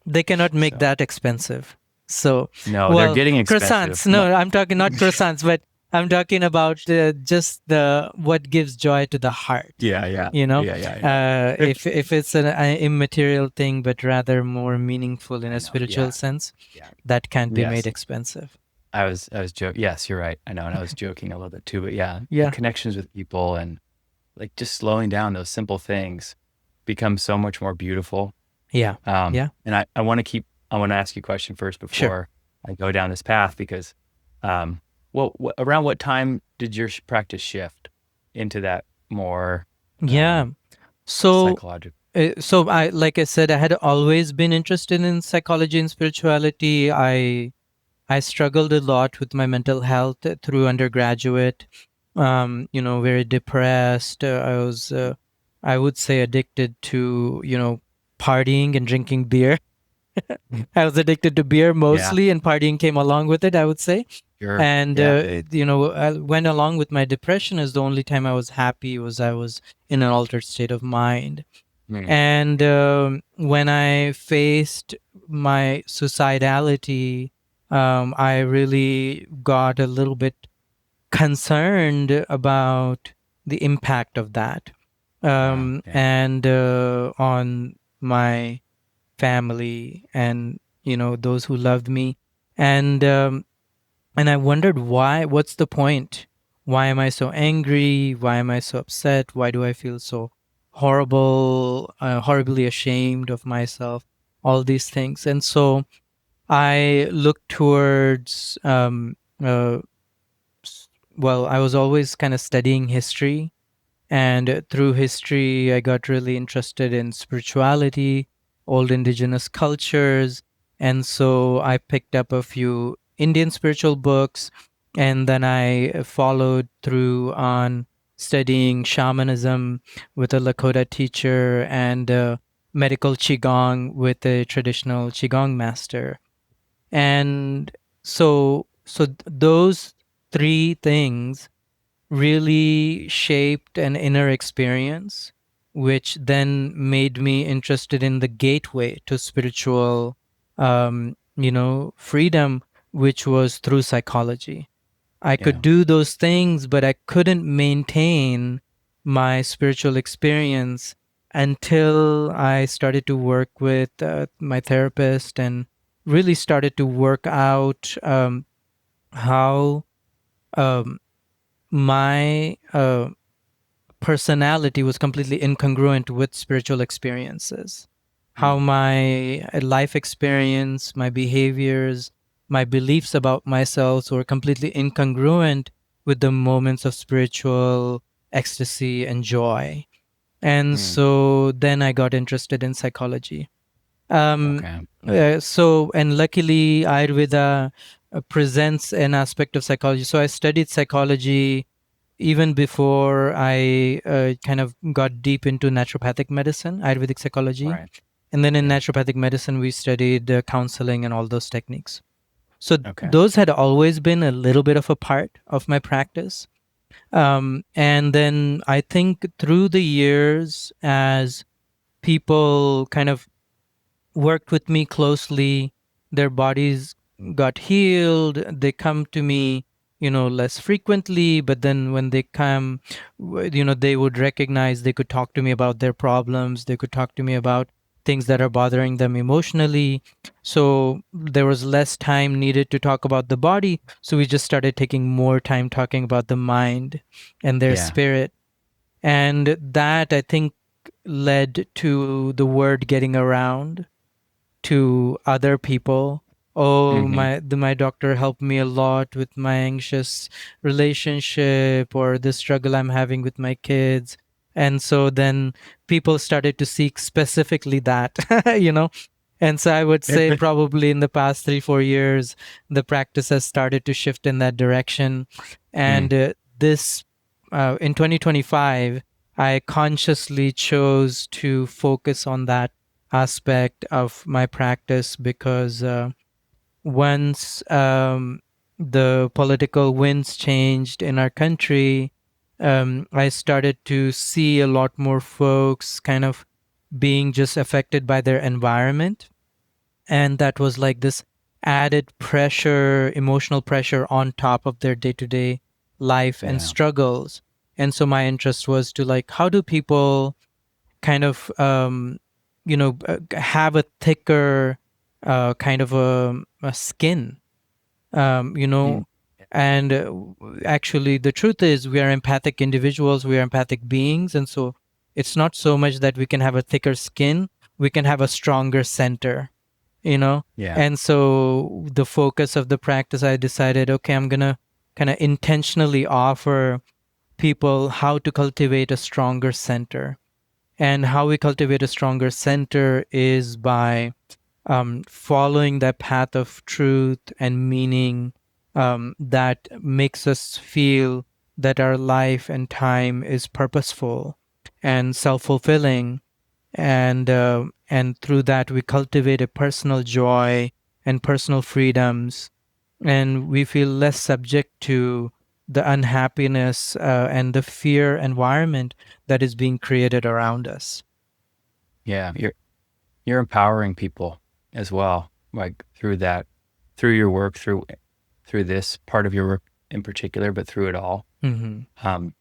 they cannot make so that expensive. So, no, they're well, getting expensive. croissants. No, I'm talking not croissants, but I'm talking about just the what gives joy to the heart. Yeah, yeah, You know, yeah, yeah, yeah. if it's an immaterial thing, but rather more meaningful in I a know. spiritual Yeah, sense, yeah. that can't be made Yes, expensive. I was joking. Yes, you're right. I know, and I was joking a little bit too. But yeah, the Yeah, connections with people and like just slowing down those simple things become so much more beautiful. yeah, yeah. And I want to ask you a question first Sure. before I go down this path because, um, well, around what time did your practice shift into that more Yeah. um, So, psychological? so I like I said, I had always been interested in psychology and spirituality. I struggled a lot with my mental health through undergraduate. Very depressed. I would say, addicted to partying and drinking beer. I was addicted to beer Yeah, mostly, and partying came along with it, I would say. sure. And Yeah. I went along with my depression as the only time I was happy was I was in an altered state of mind. Mm, And when I faced my suicidality, I really got a little bit concerned about the impact of that, wow. Yeah. and on my family and those who loved me, and I wondered why. What's the point? Why am I so angry? Why am I so upset? Why do I feel so horribly ashamed of myself? All these things, and so I looked towards. Well, I was always kind of studying history, and through history, I got really interested in spirituality, old indigenous cultures. And so I picked up a few Indian spiritual books. And then I followed through on studying shamanism with a Lakota teacher and medical Qigong with a traditional Qigong master. And those three things really shaped an inner experience, which then made me interested in the gateway to spiritual, freedom, which was through psychology. I could Yeah. do those things, but I couldn't maintain my spiritual experience until I started to work with my therapist and really started to work out how um, my personality was completely incongruent with spiritual experiences. How Mm, my life experience, my behaviors, my beliefs about myself were completely incongruent with the moments of spiritual ecstasy and joy. And mm, so then I got interested in psychology. Um, okay. and luckily, Ayurveda presents an aspect of psychology. So I studied psychology even before I kind of got deep into naturopathic medicine, Ayurvedic psychology. Right. And then in Yeah. naturopathic medicine, we studied counseling and all those techniques. So Okay. those had always been a little bit of a part of my practice. And then I think through the years, as people kind of worked with me closely, their bodies got healed. They come to me, less frequently, but then when they come, they would recognize, they could talk to me about their problems. They could talk to me about things that are bothering them emotionally. So there was less time needed to talk about the body. So we just started taking more time talking about the mind and their Yeah. spirit. And that, I think, led to the word getting around to other people. Oh, Hmm. my doctor helped me a lot with my anxious relationship or the struggle I'm having with my kids. And so then people started to seek specifically that, you know. And so I would say probably in the past 3 4 years, the practice has started to shift in that direction. And Mm, this in 2025, I consciously chose to focus on that aspect of my practice because once the political winds changed in our country, I started to see a lot more folks kind of being just affected by their environment. And that was like this added pressure, emotional pressure on top of their day to day life and Yeah. struggles. And so my interest was to like, how do people kind of, have a thicker kind of a skin, you Mm. know? And actually, the truth is, we are empathic individuals, we are empathic beings. And so it's not so much that we can have a thicker skin, we can have a stronger center, you know? Yeah. And so the focus of the practice, I decided, okay, I'm going to kind of intentionally offer people how to cultivate a stronger center. And how we cultivate a stronger center is by following that path of truth and meaning that makes us feel that our life and time is purposeful and self-fulfilling, and through that we cultivate a personal joy and personal freedoms, and we feel less subject to the unhappiness and the fear environment that is being created around us. Yeah. You're empowering people as well, like through that, through your work, through this part of your work in particular, but through it all. Hmm. Um,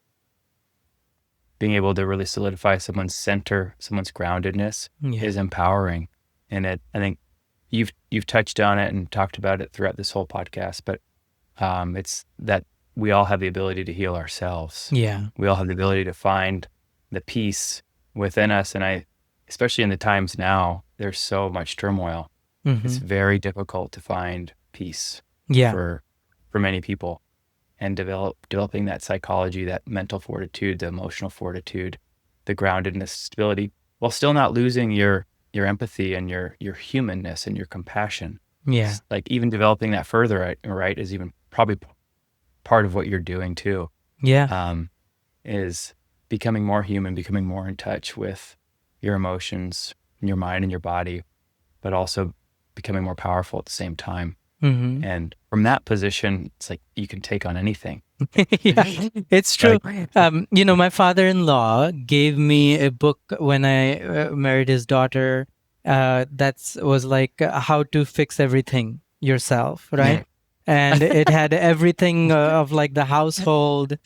being able to really solidify someone's center, someone's groundedness Yeah. is empowering. And I think you've touched on it and talked about it throughout this whole podcast, but it's that we all have the ability to heal ourselves. Yeah. We all have the ability to find the peace within us. And especially in the times now, there's so much turmoil. It's Hmm. very difficult to find peace Yeah. for many people, and developing that psychology, that mental fortitude, the emotional fortitude, the groundedness, stability, while still not losing your empathy and your humanness and your compassion. Yeah. It's like even developing that further, right, is even probably part of what you're doing too. Yeah. Um, is becoming more human, becoming more in touch with your emotions, your mind, and your body, but also becoming more powerful at the same time. Hmm. And from that position, it's like you can take on anything. Yeah, it's true. Like, My father-in-law gave me a book when I married his daughter. That was like how to fix everything yourself, right? And it had everything of like the household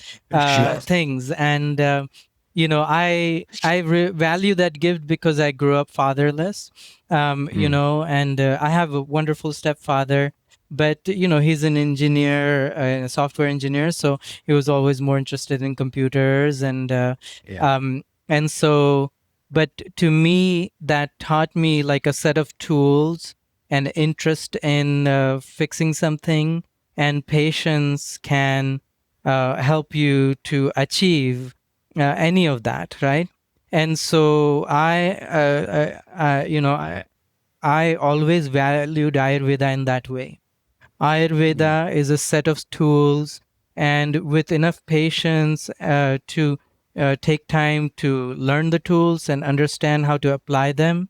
things. And I value that gift because I grew up fatherless. mm, And I have a wonderful stepfather, but he's an engineer, a software engineer, so he was always more interested in computers, yeah, um and so, but to me that taught me like a set of tools and interest in fixing something, and patience can help you to achieve any of that, right? And so I always valued Ayurveda in that way. yeah, Ayurveda is a set of tools, and with enough patience to take time to learn the tools and understand how to apply them,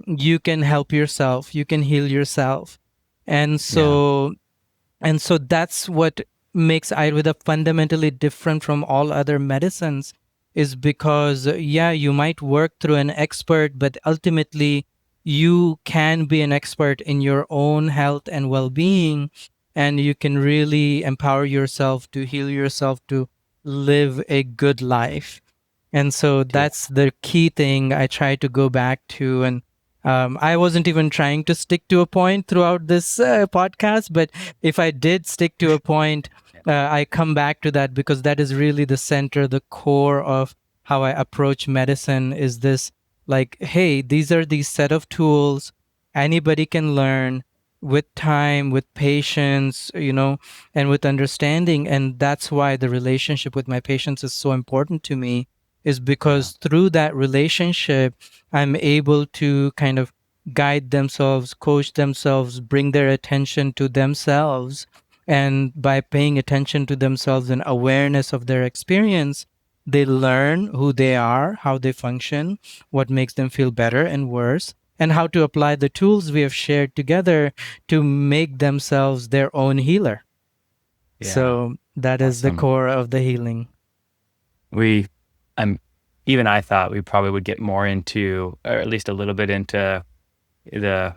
you can help yourself, you can heal yourself. And yeah, so, that's what makes Ayurveda fundamentally different from all other medicines, is because, yeah, you might work through an expert, but ultimately you can be an expert in your own health and well-being, and you can really empower yourself to heal yourself, to live a good life. And so yeah, that's the key thing I try to go back to. And I wasn't even trying to stick to a point throughout this podcast, but if I did stick to a point, I come back to that because that is really the center, the core of how I approach medicine. Is this like, hey, these are these set of tools anybody can learn with time, with patience, and with understanding. And that's why the relationship with my patients is so important to me, is yeah, because through that relationship, I'm able to kind of guide themselves, coach themselves, bring their attention to themselves. And by paying attention to themselves and awareness of their experience, They learn who they are, how they function, what makes them feel better and worse, and how to apply the tools we have shared together to make themselves their own healer. Yeah. So that is the Awesome. core of the healing. We, I'm, even I thought we probably would get more into, or at least a little bit into the,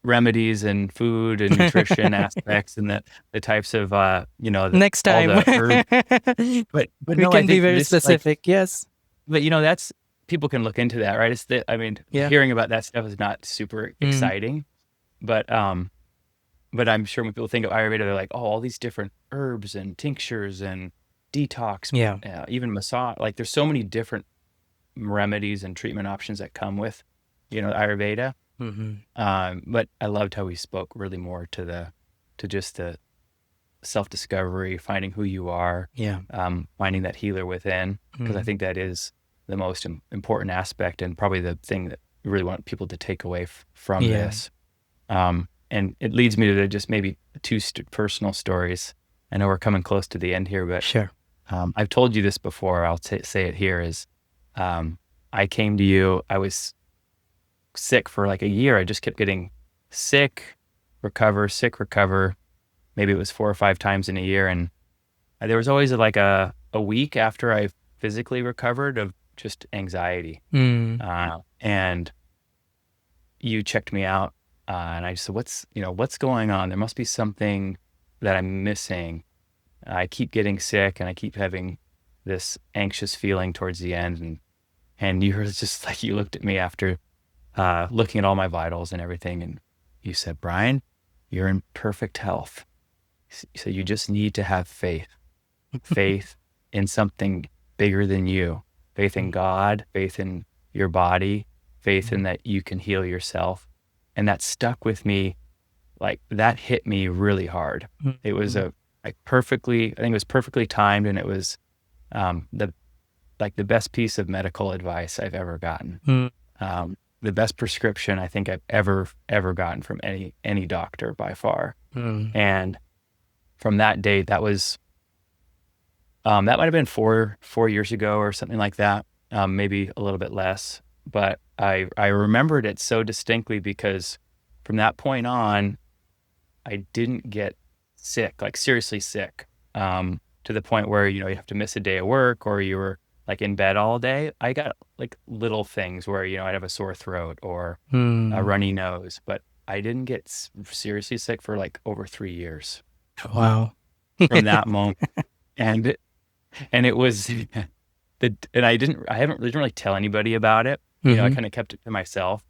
remedies and food and nutrition aspects and the types of, Next all time, the herbs. But we no, I can be think very this, like, specific. Yes. but that's, people can look into that, right? I mean, Yeah. hearing about that stuff is not super Mm. exciting, but I'm sure when people think of Ayurveda, they're like, oh, all these different herbs and tinctures and detox, Yeah. even massage. Like, there's so many different remedies and treatment options that come with, Ayurveda. Hmm. But I loved how we spoke really more to just the self-discovery, finding who you are, Yeah. finding that healer within, because I Mm. think that is the most important aspect and probably the thing that we really want people to take away from Yeah. this. And it leads me to just maybe two personal stories. I know we're coming close to the end here, but Sure. I've told you this before. I'll say it here is, I came to you, I was sick for like a year. I just kept getting sick, recover. Maybe it was 4 or 5 times in a year. And there was always like a week after I physically recovered of just anxiety. Mm. And you checked me out, and I said, what's going on? There must be something that I'm missing. I keep getting sick and I keep having this anxious feeling towards the end. And you were just like, you looked at me after looking at all my vitals and everything. And you said, Brian, you're in perfect health. So you just need to have faith in something bigger than you, faith in God, faith in your body, faith in that you can heal yourself. And that stuck with me. Like, that hit me really hard. It was Mm. I think it was perfectly timed, and it was the the best piece of medical advice I've ever gotten. Mm. The best prescription I think I've ever gotten from any doctor by far. Mm. And from that date, that might have been 4 years ago or something like that, maybe a little bit less. But I remembered it so distinctly because from that point on, I didn't get sick, like seriously sick, to the point where, you have to miss a day of work or you were like in bed all day. I got like little things where, I'd have a sore throat or a Mm. runny nose, but I didn't get seriously sick for like over 3 years Wow. from that moment. And, and it was, and didn't really tell anybody about it. I Hmm. kind of kept it to myself.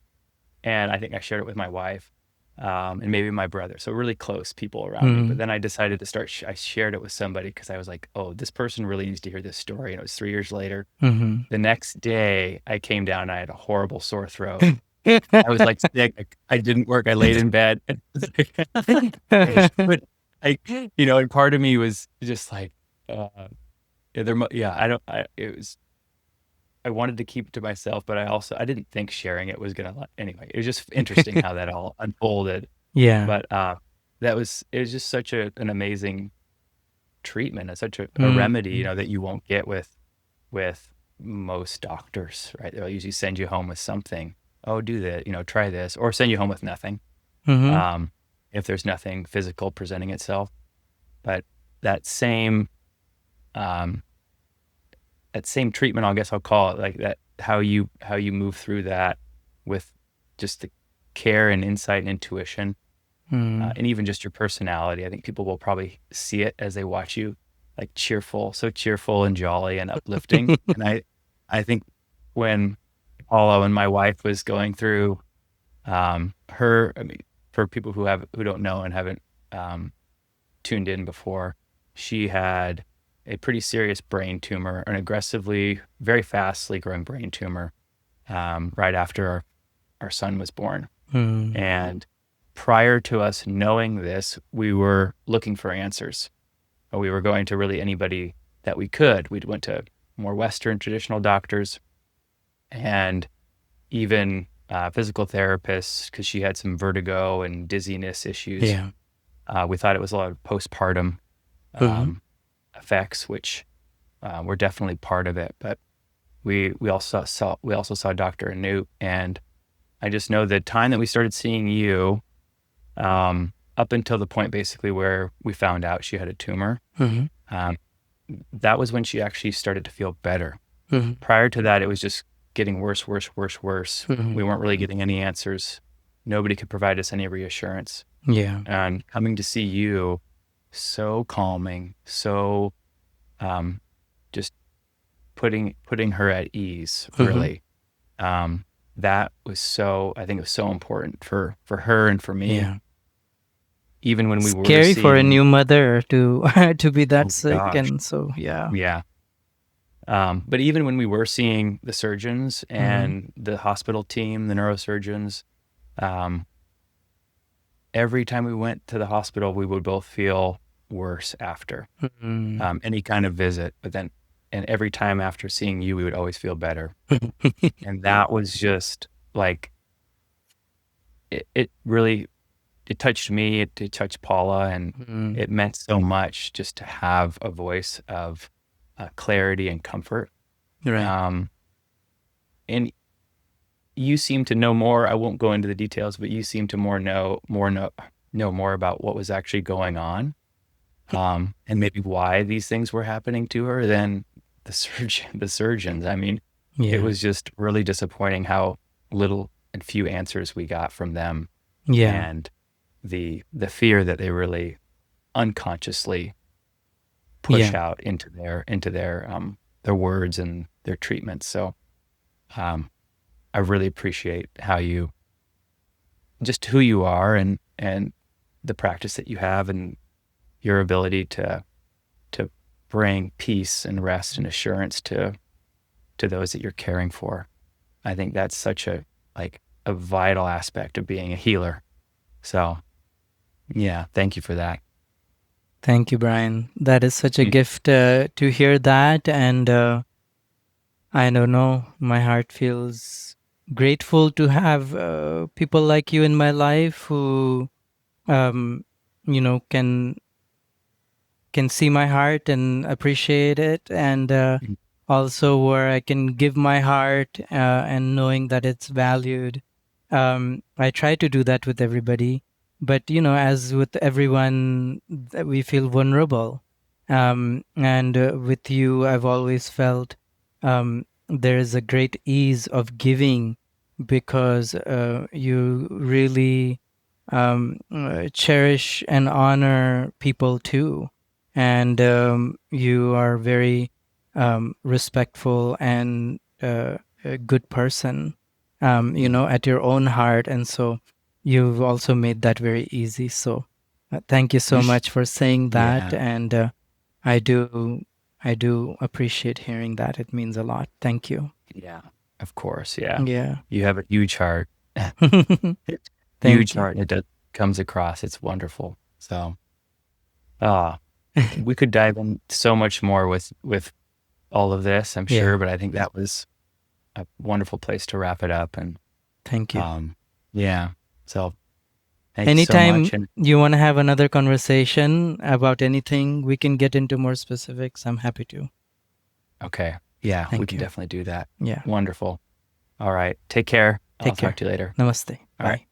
And I think I shared it with my wife, and maybe my brother. So really close people around me. But Hmm. then I decided to I shared it with somebody because I was like, oh, this person really needs to hear this story. And it was 3 years later. Hmm. The next day I came down and I had a horrible sore throat. I was like sick. I didn't work. I laid in bed. And but and part of me was just like, it was, I wanted to keep it to myself, but I didn't think sharing it was gonna, anyway, it was just interesting how that all unfolded. Yeah. But it was just such an amazing treatment and such a Mm. remedy, that you won't get with most doctors, right? They'll usually send you home with something. Oh, do that, try this, or send you home with nothing. Hmm. Um, if there's nothing physical presenting itself. But that same um, that same treatment, I guess I'll call it like that, how you move through that with just the care and insight and intuition, Mm. and even just your personality. I think people will probably see it as they watch you, like so cheerful and jolly and uplifting. And I think when Paula and my wife was going through I mean, for people who don't know and haven't um, tuned in before, she had a pretty serious brain tumor, an aggressively, very fastly growing brain tumor, right after our son was born. Mm. And prior to us knowing this, we were looking for answers. We were going to really anybody that we could. We went to more Western traditional doctors and even physical therapists because she had some vertigo and dizziness issues. Yeah. We thought it was a lot of postpartum Hmm. effects, which we're definitely part of it. But we also saw Dr. Anup, and I just know the time that we started seeing you, up until the point basically where we found out she had a tumor, Mm-hmm. um, that was when she actually started to feel better. Mm-hmm. Prior to that, it was just getting worse, worse, worse, worse. Mm-hmm. We weren't really getting any answers. Nobody could provide us any reassurance. Yeah. And coming to see you, so calming, so just putting her at ease, Mm-hmm. really. Um, that was so, I think it was so important for her and for me. Yeah. Even when we were Scary for a seeing, new mother to to be that oh sick, gosh, and so yeah. yeah. But even when we were seeing the surgeons Mm-hmm. and the hospital team, the neurosurgeons, um, every time we went to the hospital, we would both feel worse after Mm-hmm. any kind of visit. But then, and every time after seeing you, we would always feel better. And that was just like, it really, it touched me, it touched Paula, and Mm-hmm. it meant so much just to have a voice of clarity and comfort. Right. Um, and you seem to know more. I won't go into the details, but you seem to know more about what was actually going on, and maybe why these things were happening to her than the surgeons. I mean, it Yeah. was just really disappointing how little and few answers we got from them, Yeah. and the fear that they really unconsciously push Yeah. out into their words and their treatments. So um, I really appreciate how you, just who you are, and the practice that you have, and your ability to bring peace and rest and assurance to those that you're caring for. I think that's such a vital aspect of being a healer. So yeah, thank you for that. Thank you, Brian. That is such a Mm. gift to hear that, and I don't know. My heart feels grateful to have people like you in my life who, um, can see my heart and appreciate it, and Mm. also where I can give my heart and knowing that it's valued. I try to do that with everybody, but as with everyone, that we feel vulnerable. And with you, I've always felt there is a great ease of giving because you really cherish and honor people too, and you are very respectful and a good person, Mm. at your own heart, and so you've also made that very easy. So thank you so much for saying that, Yeah, and I do, I do appreciate hearing that. It means a lot. Thank you. yeah, of course. Yeah, Yeah. you have a huge heart. Huge Thank you. heart. Comes across. It's wonderful. So, ah, we could dive in so much more with all of this, I'm Yeah. sure, but I think that was a wonderful place to wrap it up. And Thank you. yeah, so thank you so Anytime much. And you want to have another conversation about anything, we can get into more specifics. I'm happy to. okay, yeah, we Thank can you. definitely do that. Yeah. Wonderful. All right, take care. I'll Take talk care. to you later. Namaste. All right. Bye.